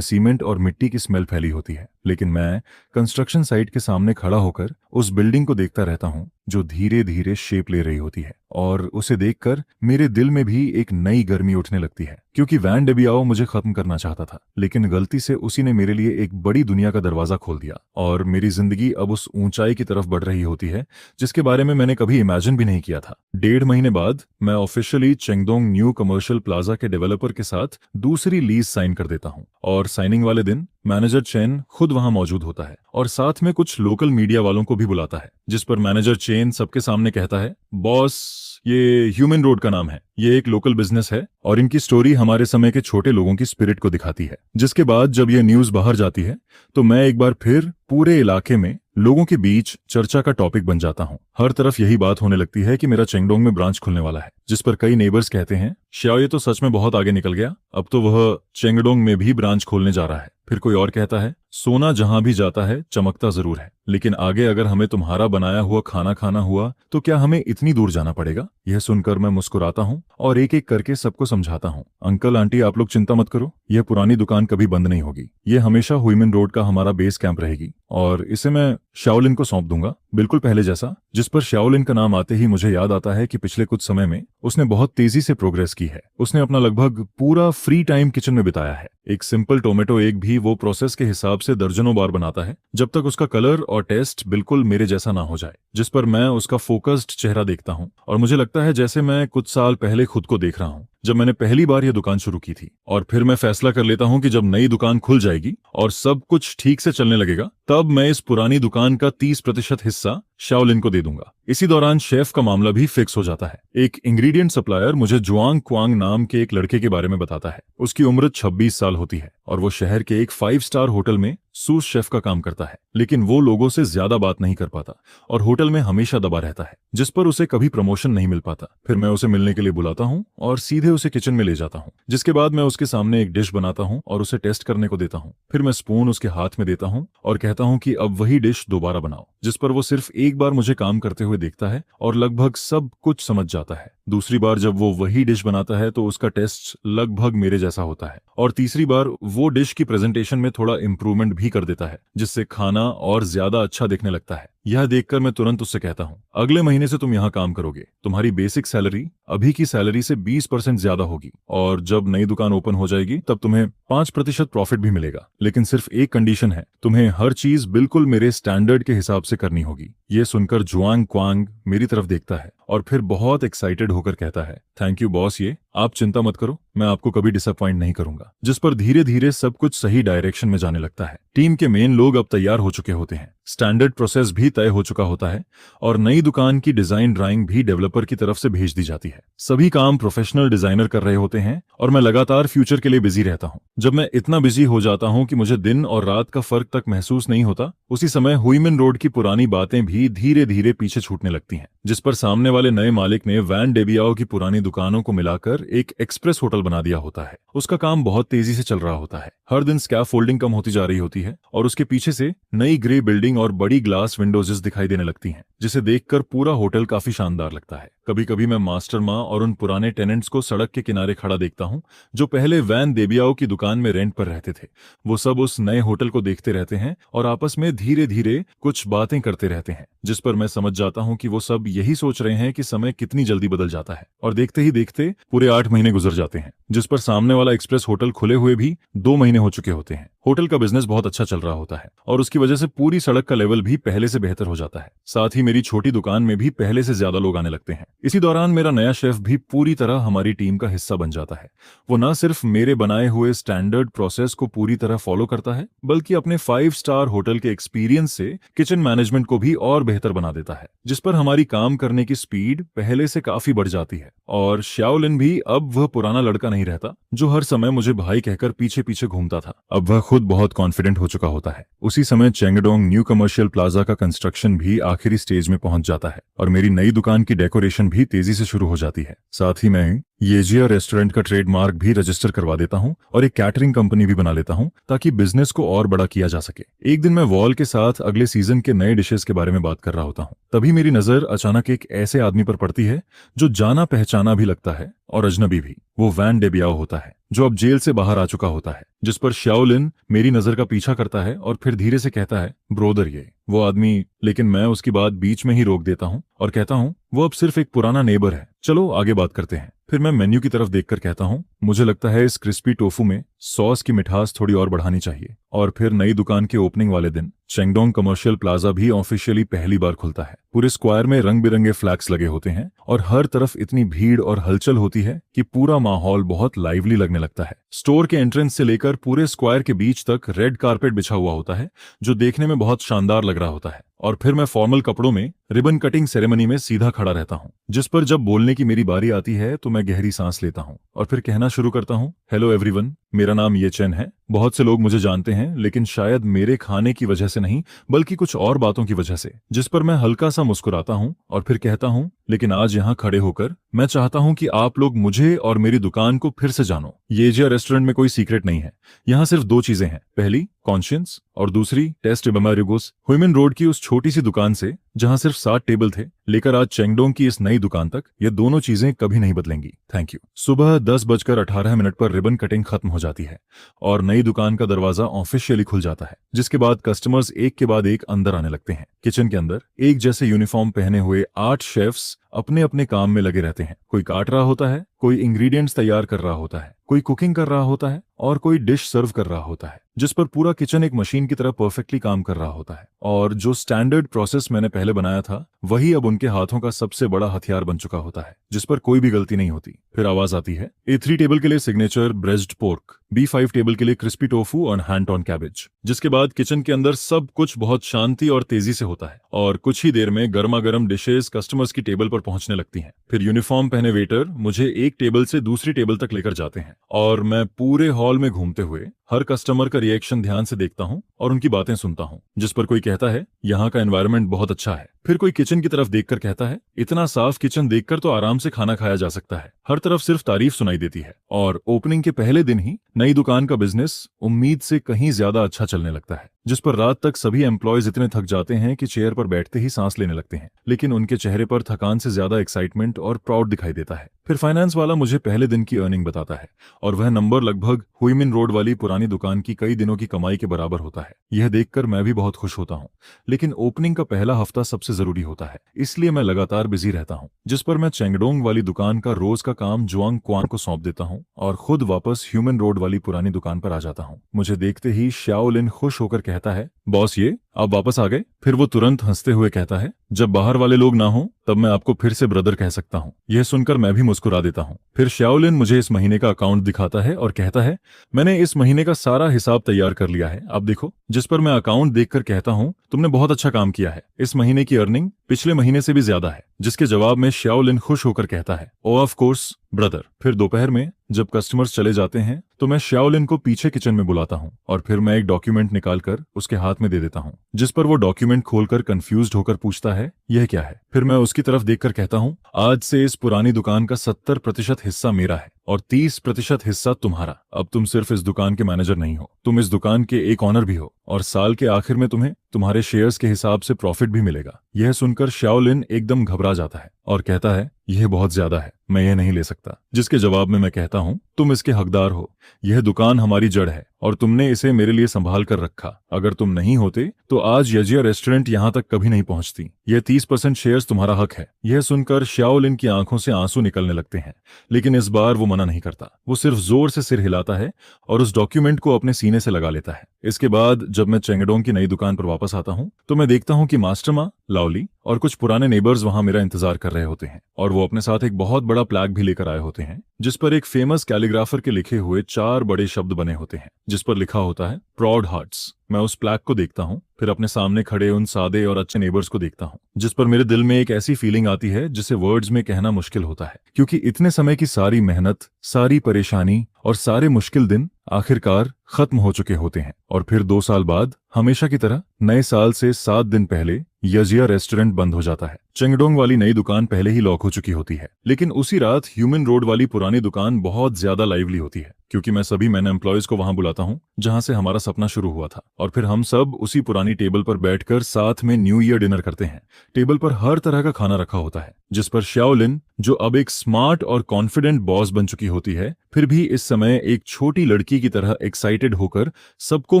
सीमेंट और मिट्टी की स्मेल फैली होती है, लेकिन मैं कंस्ट्रक्शन साइट के सामने खड़ा होकर उस बिल्डिंग को देखता रहता हूं जो धीरे धीरे शेप ले रही होती है। और उसे देखकर मेरे दिल में भी एक नई गर्मी उठने लगती है, क्योंकि वैन डेबियाओ मुझे खत्म करना चाहता था, लेकिन गलती से उसी ने मेरे लिए एक बड़ी दुनिया का दरवाजा खोल दिया और मेरी जिंदगी अब उस ऊंचाई की तरफ बढ़ रही होती है जिसके बारे में मैंने कभी इमेजिन भी नहीं किया था। 1.5 महीने बाद मैं ऑफिशियली चेंगडोंग न्यू कमर्शियल प्लाजा के डेवलपर के साथ दूसरी लीज साइन कर देता हूं और साइनिंग वाले दिन मैनेजर चेन खुद वहां मौजूद होता है और साथ में कुछ लोकल मीडिया वालों को भी बुलाता है, जिस पर मैनेजर चेन सबके सामने कहता है, बॉस, ये ह्यूमन रोड का नाम है, ये एक लोकल बिजनेस है और इनकी स्टोरी हमारे समय के छोटे लोगों की स्पिरिट को दिखाती है। जिसके बाद जब ये न्यूज बाहर जाती है तो मैं एक बार फिर पूरे इलाके में लोगों के बीच चर्चा का टॉपिक बन जाता हूं। हर तरफ यही बात होने लगती है कि मेरा चेंगडोंग में ब्रांच खुलने वाला है, जिस पर कई नेबर्स कहते हैं, शाओ ये तो सच में बहुत आगे निकल गया, अब तो वह चेंगडोंग में भी ब्रांच खोलने जा रहा है। फिर कोई और कहता है, सोना जहां भी जाता है चमकता जरूर है, लेकिन आगे अगर हमें तुम्हारा बनाया हुआ खाना खाना हुआ तो क्या हमें इतनी दूर जाना पड़ेगा? यह सुनकर मैं मुस्कुराता हूं और एक एक करके सबको समझाता हूं, अंकल आंटी आप लोग चिंता मत करो, यह पुरानी दुकान कभी बंद नहीं होगी, यह हमेशा हुइमन रोड का हमारा बेस कैंप रहेगी और इसे मैं शाओलिन को सौंप दूंगा, बिल्कुल पहले जैसा। जिस पर शाओलिन का नाम आते ही मुझे याद आता है कि पिछले कुछ समय में उसने बहुत तेजी से प्रोग्रेस की है। उसने अपना लगभग पूरा फ्री टाइम किचन में बिताया है। एक सिंपल टोमेटो एग भी वो प्रोसेस के हिसाब से दर्जनों बार बनाता है, जब तक उसका कलर और टेस्ट बिल्कुल मेरे जैसा ना हो जाए। जिस पर मैं उसका फोकस्ड चेहरा देखता हूं और मुझे लगता है जैसे मैं कुछ साल पहले खुद को देख रहा हूं, जब मैंने पहली बार यह दुकान शुरू की थी। और फिर मैं फैसला कर लेता हूं कि जब नई दुकान खुल जाएगी और सब कुछ ठीक से चलने लगेगा, तब मैं इस पुरानी दुकान का 30% हिस्सा शाओलिन को दे दूंगा। इसी दौरान शेफ का मामला भी फिक्स हो जाता है। एक इंग्रेडिएंट सप्लायर मुझे जुआंग क्वांग नाम के एक लड़के के बारे में बताता है। उसकी उम्र 26 साल होती है और वो शहर के एक 5 स्टार होटल में सूस शेफ का काम करता है, लेकिन वो लोगों से ज्यादा बात नहीं कर पाता और होटल में हमेशा दबा रहता है, जिस पर उसे कभी प्रमोशन नहीं मिल पाता। फिर मैं उसे मिलने के लिए बुलाता हूं और सीधे उसे किचन में ले जाता हूं, जिसके बाद मैं उसके सामने एक डिश बनाता हूं और उसे टेस्ट करने को देता हूं। फिर मैं स्पून उसके हाथ में देता हूं और कहता हूं कि अब वही डिश दोबारा बनाओ, जिस पर वो सिर्फ एक बार मुझे काम करते हुए देखता है और लगभग सब कुछ समझ जाता है। दूसरी बार जब वो वही डिश बनाता है तो उसका टेस्ट लगभग मेरे जैसा होता है और तीसरी बार वो डिश की प्रेजेंटेशन में थोड़ा इंप्रूवमेंट भी कर देता है, जिससे खाना और ज्यादा अच्छा दिखने लगता है। यह देखकर मैं तुरंत उससे कहता हूं, अगले महीने से तुम यहाँ काम करोगे, तुम्हारी बेसिक सैलरी अभी की सैलरी से 20% ज्यादा होगी और जब नई दुकान ओपन हो जाएगी तब तुम्हें 5% प्रॉफिट भी मिलेगा। लेकिन सिर्फ एक कंडीशन है, तुम्हें हर चीज बिल्कुल मेरे स्टैंडर्ड के हिसाब से करनी होगी। ये सुनकर जुआंग क्वांग मेरी तरफ देखता है और फिर बहुत एक्साइटेड होकर कहता है, थैंक यू बॉस, ये आप चिंता मत करो, मैं आपको कभी डिसअपॉइंट नहीं करूंगा। जिस पर धीरे धीरे सब कुछ सही डायरेक्शन में जाने लगता है। टीम के मेन लोग अब तैयार हो चुके होते हैं, स्टैंडर्ड प्रोसेस भी तय हो चुका होता है और नई दुकान की डिजाइन ड्राइंग भी डेवलपर की तरफ से भेज दी जाती है। सभी काम प्रोफेशनल डिजाइनर कर रहे होते हैं और मैं लगातार फ्यूचर के लिए बिजी रहता हूँ। जब मैं इतना बिजी हो जाता हूँ कि मुझे दिन और रात का फर्क तक महसूस नहीं होता, उसी समय हुईमन रोड की पुरानी बातें भी धीरे धीरे पीछे छूटने लगती हैं, जिस पर सामने वाले नए मालिक ने वैन डेबियाओ की पुरानी दुकानों को मिलाकर एक एक्सप्रेस होटल बना दिया होता है। उसका काम बहुत तेजी से चल रहा होता है। हर दिन स्कैफोल्डिंग कम होती जा रही होती है और उसके पीछे से नई ग्रे बिल्डिंग और बड़ी ग्लास विंडोजेस दिखाई देने लगती हैं, जिसे देखकर पूरा होटल काफी शानदार लगता है। कभी कभी मैं मास्टर माँ और उन पुराने टेनेंट्स को सड़क के किनारे खड़ा देखता हूँ जो पहले वैन देबियाओ की दुकान में रेंट पर रहते थे। वो सब उस नए होटल को देखते रहते हैं और आपस में धीरे धीरे कुछ बातें करते रहते हैं, जिस पर मैं समझ जाता हूँ कि वो सब यही सोच रहे हैं कि समय कितनी जल्दी बदल जाता है। और देखते ही देखते पूरे 8 महीने गुजर जाते हैं, जिस पर सामने वाला एक्सप्रेस होटल खुले हुए भी 2 महीने हो चुके होते हैं। होटल का बिजनेस बहुत अच्छा चल रहा होता है और उसकी वजह से पूरी सड़क का लेवल भी पहले से बेहतर हो जाता है। साथ ही मेरी छोटी दुकान में भी पहले से ज्यादा लोग आने लगते हैं। इसी दौरान मेरा नया शेफ भी पूरी तरह हमारी टीम का हिस्सा बन जाता है। वो न सिर्फ मेरे बनाए हुए स्टैंडर्ड प्रोसेस को पूरी तरह फॉलो करता है, बल्कि अपने 5 स्टार होटल के एक्सपीरियंस से किचन मैनेजमेंट को भी और बेहतर बना देता है, जिस पर हमारी काम करने की स्पीड पहले से काफी बढ़ जाती है। और श्याओलिन भी अब वह पुराना लड़का नहीं रहता जो हर समय मुझे भाई कहकर पीछे पीछे घूमता था। अब वह खुद बहुत कॉन्फिडेंट हो चुका होता है। उसी समय चेंगडोंग न्यू कमर्शियल प्लाजा का कंस्ट्रक्शन भी आखिरी स्टेज में पहुंच जाता है और मेरी नई दुकान की डेकोरेशन भी तेजी से शुरू हो जाती है। साथ ही मैं येजिया रेस्टोरेंट का ट्रेडमार्क भी रजिस्टर करवा देता हूं और एक कैटरिंग कंपनी भी बना लेता हूं ताकि बिजनेस को और बड़ा किया जा सके। एक दिन मैं वॉल के साथ अगले सीजन के नए डिशेस के बारे में बात कर रहा होता हूं, तभी मेरी नजर अचानक एक ऐसे आदमी पर पड़ती है जो जाना पहचाना भी लगता है और अजनबी भी। वो वैन डेबियाओ होता है जो अब जेल से बाहर आ चुका होता है, जिस पर श्याओलिन मेरी नजर का पीछा करता है और फिर धीरे से कहता है, ब्रोदर ये वो आदमी। लेकिन मैं उसकी बात बीच में ही रोक देता हूँ और कहता हूँ, वो अब सिर्फ एक पुराना नेबर है, चलो आगे बात करते हैं। फिर मैं मेन्यू की तरफ देखकर कहता हूँ, मुझे लगता है इस क्रिस्पी टोफू में सॉस की मिठास थोड़ी और बढ़ानी चाहिए। और फिर नई दुकान के ओपनिंग वाले दिन चेंगडोंग कमर्शियल प्लाजा भी ऑफिशियली पहली बार खुलता है। पूरे स्क्वायर में रंग बिरंगे फ्लैग्स लगे होते हैं और हर तरफ इतनी भीड़ और हलचल होती है कि पूरा माहौल बहुत लाइवली लगने लगता है। स्टोर के एंट्रेंस से लेकर पूरे स्क्वायर के बीच तक रेड कारपेट बिछा हुआ होता है जो देखने में बहुत शानदार लग रहा होता है। और फिर मैं फॉर्मल कपड़ों में रिबन कटिंग सेरेमनी में सीधा खड़ा रहता हूँ, जिस पर जब बोलने की मेरी बारी आती है तो मैं गहरी सांस लेता हूँ और फिर कहना शुरू करता हूँ, हेलो एवरीवन, मेरा नाम ये चेन है। बहुत से लोग मुझे जानते हैं, लेकिन शायद मेरे खाने की वजह से नहीं बल्कि कुछ और बातों की वजह से। जिस पर मैं हल्का सा मुस्कुराता हूँ और फिर कहता हूँ, लेकिन आज यहाँ खड़े होकर मैं चाहता हूँ कि आप लोग मुझे और मेरी दुकान को फिर से जानो। येजिया रेस्टोरेंट में कोई सीक्रेट नहीं है। यहाँ सिर्फ 2 चीजें हैं, पहली कॉन्शियंस और दूसरी टेस्ट बमारिगोस। हुईमन रोड की उस छोटी सी दुकान से जहाँ सिर्फ 7 टेबल थे लेकर आज चेंगडोंग की इस नई दुकान तक, ये दोनों चीजें कभी नहीं बदलेंगी। Thank you. सुबह 10:18 पर रिबन कटिंग खत्म हो जाती है और नई दुकान का दरवाजा ऑफिशियली खुल जाता है, जिसके बाद कस्टमर्स एक के बाद एक अंदर आने लगते हैं। किचन के अंदर एक जैसे यूनिफॉर्म पहने हुए 8 शेफ्स अपने अपने काम में लगे रहते हैं। कोई काट रहा होता है, कोई इंग्रेडिएंट्स तैयार कर रहा होता है, कोई कुकिंग कर रहा होता है और कोई डिश सर्व कर रहा होता है, जिस पर पूरा किचन एक मशीन की तरह परफेक्टली काम कर रहा होता है। और जो स्टैंडर्ड प्रोसेस मैंने पहले बनाया था वही अब उनके हाथों का सबसे बड़ा हथियार बन चुका होता है, जिस पर कोई भी गलती नहीं होती। फिर आवाज आती है, A3 टेबल के लिए signature braced pork, B5 table के लिए क्रिस्पी टोफू और हैंड ऑन कैबेज। जिसके बाद किचन के अंदर सब कुछ बहुत शांति और तेजी से होता है और कुछ ही देर में गर्मा गर्म डिशेस कस्टमर्स की टेबल पर पहुंचने लगती हैं। फिर यूनिफॉर्म पहने वेटर मुझे एक टेबल से दूसरी टेबल तक लेकर जाते हैं और मैं पूरे हॉल में घूमते हुए हर कस्टमर का रिएक्शन ध्यान से देखता हूं और उनकी बातें सुनता हूं। जिस पर कोई कहता है, यहाँ का एनवायरनमेंट बहुत अच्छा है। फिर कोई किचन की तरफ देखकर कहता है, इतना साफ किचन देखकर तो आराम से खाना खाया जा सकता है। हर तरफ सिर्फ तारीफ सुनाई देती है और ओपनिंग के पहले दिन ही नई दुकान का बिजनेस उम्मीद से कहीं ज्यादा अच्छा चलने लगता है, जिस पर रात तक सभी एम्प्लॉयज इतने थक जाते हैं कि चेयर पर बैठते ही सांस लेने लगते हैं, लेकिन उनके चेहरे पर थकान से ज्यादा एक्साइटमेंट और प्राउड दिखाई देता है। फिर फाइनेंस वाला मुझे पहले दिन की अर्निंग बताता है और वह नंबर लगभग हुईमिन रोड वाली पुरानी दुकान की कई दिनों की कमाई के बराबर होता है। यह देखकर मैं भी बहुत खुश होता हूँ, लेकिन ओपनिंग का पहला हफ्ता सबसे जरूरी होता है, इसलिए मैं लगातार बिजी रहता हूँ। जिस पर मैं चेंगडोंग वाली दुकान का रोज का काम जुआंग क्वान को सौंप देता हूँ और खुद वापस ह्यूमन रोड वाली पुरानी दुकान पर आ जाता हूँ। मुझे देखते ही श्याओलिन खुश होकर कहता है, बॉस ये आप वापस आ गए। फिर वो तुरंत हंसते हुए कहता है, जब बाहर वाले लोग ना हो तब मैं आपको फिर से ब्रदर कह सकता हूँ। यह सुनकर मैं भी मुस्कुरा देता हूँ। फिर श्याओलिन मुझे इस महीने का अकाउंट दिखाता है और कहता है, मैंने इस महीने का सारा हिसाब तैयार कर लिया है, आप देखो। जिस पर मैं अकाउंट देखकर कहता हूँ, तुमने बहुत अच्छा काम किया है, इस महीने की अर्निंग पिछले महीने से भी ज्यादा है। जिसके जवाब में श्याओलिन खुश होकर कहता है, ओ ऑफ कोर्स ब्रदर। फिर दोपहर में जब कस्टमर्स चले जाते हैं तो मैं श्याओलिन को पीछे किचन में बुलाता हूँ और फिर मैं एक डॉक्यूमेंट निकालकर उसके हाथ में दे देता हूँ, जिस पर वो डॉक्यूमेंट खोलकर कंफ्यूज्ड होकर पूछता है, यह क्या है। फिर मैं उसकी तरफ देखकर कहता हूँ, आज से इस पुरानी दुकान का 70% हिस्सा मेरा है और 30% हिस्सा तुम्हारा। अब तुम सिर्फ इस दुकान के मैनेजर नहीं हो, तुम इस दुकान के एक ऑनर भी हो और साल के आखिर में तुम्हें तुम्हारे शेयर्स के हिसाब से प्रॉफिट भी मिलेगा। यह सुनकर श्याओलिन एकदम घबरा जाता है और कहता है, यह बहुत ज्यादा है, मैं यह नहीं ले सकता। जिसके जवाब में मैं कहता हूँ, तुम इसके हकदार हो, यह दुकान हमारी जड़ है और तुमने इसे मेरे लिए संभाल कर रखा। अगर तुम नहीं होते तो आज यजिया रेस्टोरेंट यहाँ तक कभी नहीं पहुंचती। यह 30% शेयर्स तुम्हारा हक है। यह सुनकर श्याओलिन की आंखों से आंसू निकलने लगते हैं, लेकिन इस बार वो मना नहीं करता। वो सिर्फ जोर से सिर हिलाता है और उस डॉक्यूमेंट को अपने सीने से लगा लेता है। इसके बाद जब मैं चेंगडोंग की नई दुकान पर वापस आता हूँ तो मैं देखता हूँ कि मास्टर माँ, लाओली और कुछ पुराने नेबर्स वहां मेरा इंतजार कर रहे होते हैं और वो अपने साथ एक बहुत बड़ा प्लैक भी लेकर आए होते हैं, जिस पर एक फेमस कैलीग्राफर के लिखे हुए 4 बड़े शब्द बने होते हैं, जिस पर लिखा होता है, प्राउड हार्ट्स। मैं उस प्लैक को देखता हूँ, फिर अपने सामने खड़े उन सादे और अच्छे नेबर्स को देखता हूँ, जिस पर मेरे दिल में एक ऐसी फीलिंग आती है जिसे वर्ड्स में कहना मुश्किल होता है, क्योंकि इतने समय की सारी मेहनत, सारी परेशानी और सारे मुश्किल दिन आखिरकार खत्म हो चुके होते हैं। और फिर 2 साल बाद हमेशा की तरह नए साल से 7 दिन पहले यजिया रेस्टोरेंट बंद हो जाता है। चेंगडोंग वाली नई दुकान पहले ही लॉक हो चुकी होती है, लेकिन उसी रात ह्यूमन रोड वाली पुरानी दुकान बहुत ज्यादा लाइवली होती है, क्योंकि मैं सभी मैन एम्प्लॉयज को वहां बुलाता हूं जहां से हमारा सपना शुरू हुआ था और फिर हम सब उसी पुरानी टेबल पर बैठकर साथ में न्यू ईयर डिनर करते हैं। टेबल पर हर तरह का खाना रखा होता है, जिस पर श्याओलिन, जो अब एक स्मार्ट और कॉन्फिडेंट बॉस बन चुकी होती है, फिर भी इस समय एक छोटी लड़की की तरह एक्साइटेड होकर सबको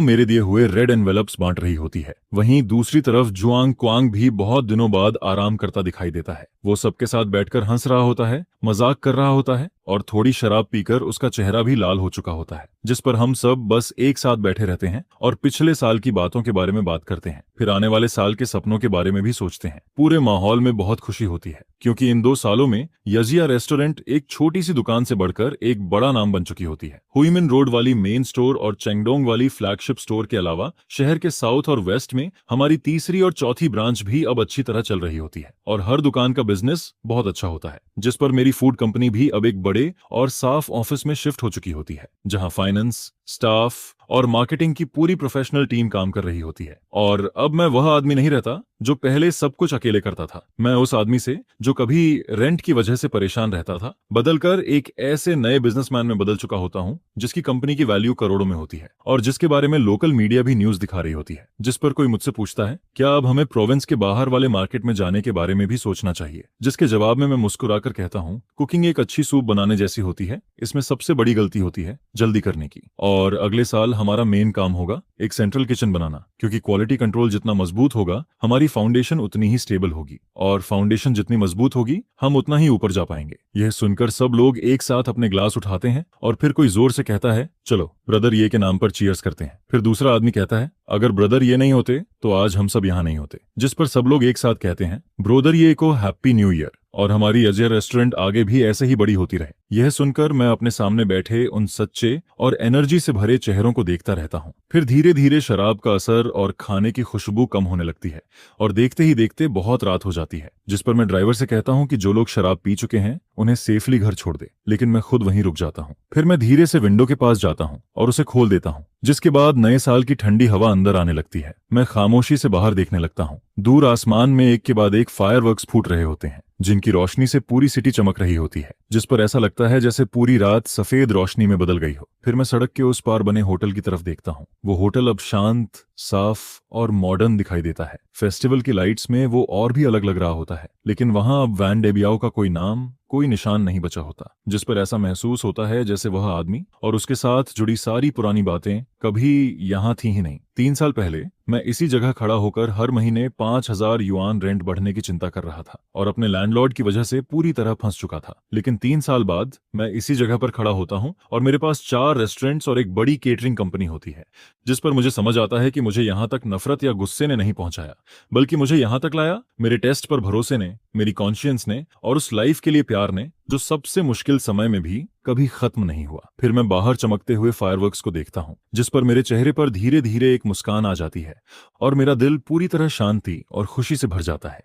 मेरे दिए हुए रेड एनवेलप्स बांट रही होती है। वहीं दूसरी तरफ जुआंग क्वांग भी बहुत दिनों बाद आराम करता दिखाई देता है। वो सबके साथ बैठकर हंस रहा होता है, मजाक कर रहा होता है और थोड़ी शराब पीकर उसका चेहरा भी लाल हो चुका होता है, जिस पर हम सब बस एक साथ बैठे रहते हैं और पिछले साल की बातों के बारे में बात करते हैं, फिर आने वाले साल के सपनों के बारे में भी सोचते हैं। पूरे माहौल में बहुत खुशी होती है, क्योंकि इन 2 सालों में यजिया रेस्टोरेंट एक छोटी सी दुकान से बढ़कर एक बड़ा नाम बन चुकी होती है। हुईमिन रोड वाली मेन स्टोर और चेंगडोंग वाली फ्लैगशिप स्टोर के अलावा शहर के साउथ और वेस्ट में हमारी तीसरी और चौथी ब्रांच भी अब अच्छी तरह चल रही होती है और हर दुकान का बिजनेस बहुत अच्छा होता है, जिस पर मेरी फूड कंपनी भी अब एक बड़े और साफ ऑफिस में शिफ्ट हो चुकी होती है, जहां फाइनेंस, स्टाफ और मार्केटिंग की पूरी प्रोफेशनल टीम काम कर रही होती है। और अब मैं वह आदमी नहीं रहता जो पहले सब कुछ अकेले करता था। मैं उस आदमी से, जो कभी रेंट की वजह से परेशान रहता था, बदलकर एक ऐसे नए बिजनेसमैन में बदल चुका होता हूं जिसकी कंपनी की वैल्यू करोड़ों में होती है और जिसके बारे में लोकल मीडिया भी न्यूज दिखा रही होती है। जिस पर कोई मुझसे पूछता है, क्या अब हमें प्रोविंस के बाहर वाले मार्केट में जाने के बारे में भी सोचना चाहिए, जिसके जवाब में मैं मुस्कुराकर कहता हूँ, कुकिंग एक अच्छी सूप बनाने जैसी होती है, इसमें सबसे बड़ी गलती होती है जल्दी करने की। और अगले साल हमारा मेन काम होगा एक सेंट्रल किचन बनाना, क्योंकि क्वालिटी कंट्रोल जितना मजबूत होगा, हमारी फाउंडेशन उतनी ही स्टेबल होगी और फाउंडेशन जितनी मजबूत होगी, हम उतना ही ऊपर जा पाएंगे। यह सुनकर सब लोग एक साथ अपने ग्लास उठाते हैं और फिर कोई जोर से कहता है, चलो ब्रदर ये के नाम पर चीयर्स करते हैं। फिर दूसरा आदमी कहता है, अगर ब्रदर ये नहीं होते तो आज हम सब यहाँ नहीं होते। जिस पर सब लोग एक साथ कहते हैं, ब्रोदर ये को हैप्पी न्यू ईयर और हमारी यजिया रेस्टोरेंट आगे भी ऐसे ही बड़ी होती रहे। यह सुनकर मैं अपने सामने बैठे उन सच्चे और एनर्जी से भरे चेहरों को देखता रहता हूँ। फिर धीरे धीरे शराब का असर और खाने की खुशबू कम होने लगती है और देखते ही देखते बहुत रात हो जाती है, जिस पर मैं ड्राइवर से कहता हूँ कि जो लोग शराब पी चुके हैं उन्हें सेफली घर छोड़ दे, लेकिन मैं खुद वहीं रुक जाता हूँ। फिर मैं धीरे से विंडो के पास जाता हूँ और उसे खोल देता हूँ, जिसके बाद नए साल की ठंडी हवा अंदर आने लगती है। मैं खामोशी से बाहर देखने लगता हूँ। दूर आसमान में एक के बाद एक फायरवर्क्स फूट रहे होते हैं, जिनकी रोशनी से पूरी सिटी चमक रही होती है, जिस पर ऐसा लगता है जैसे पूरी रात सफेद रोशनी में बदल गई हो। फिर मैं सड़क के उस पार बने होटल की तरफ देखता हूँ। वो होटल अब शांत, साफ और मॉडर्न दिखाई देता है। फेस्टिवल की लाइट्स में वो और भी अलग लग रहा होता है, लेकिन वहां अब वैन डेबियाओ का कोई नाम, कोई निशान नहीं बचा होता, जिस पर ऐसा महसूस होता है जैसे वह आदमी और उसके साथ जुड़ी सारी पुरानी बातें कभी यहाँ थी ही नहीं। 3 साल पहले मैं इसी जगह खड़ा होकर हर महीने 5000 युआन रेंट बढ़ने की चिंता कर रहा था और अपने लैंडलॉर्ड की वजह से पूरी तरह फंस चुका था। लेकिन 3 साल बाद मैं इसी जगह पर खड़ा होता हूँ और मेरे पास 4 रेस्टोरेंट्स और एक बड़ी केटरिंग कंपनी होती है, जिस पर मुझे समझ आता है कि मुझे यहाँ तक नफरत या गुस्से ने नहीं पहुंचाया, बल्कि मुझे यहाँ तक लाया मेरे टेस्ट पर भरोसे ने, मेरी कॉन्शियंस ने और उस लाइफ के लिए प्यार ने, जो सबसे मुश्किल समय में भी कभी खत्म नहीं हुआ। फिर मैं बाहर चमकते हुए फायरवर्क्स को देखता हूँ, जिस पर मेरे चेहरे पर धीरे धीरे एक मुस्कान आ जाती है और मेरा दिल पूरी तरह शांति और खुशी से भर जाता है।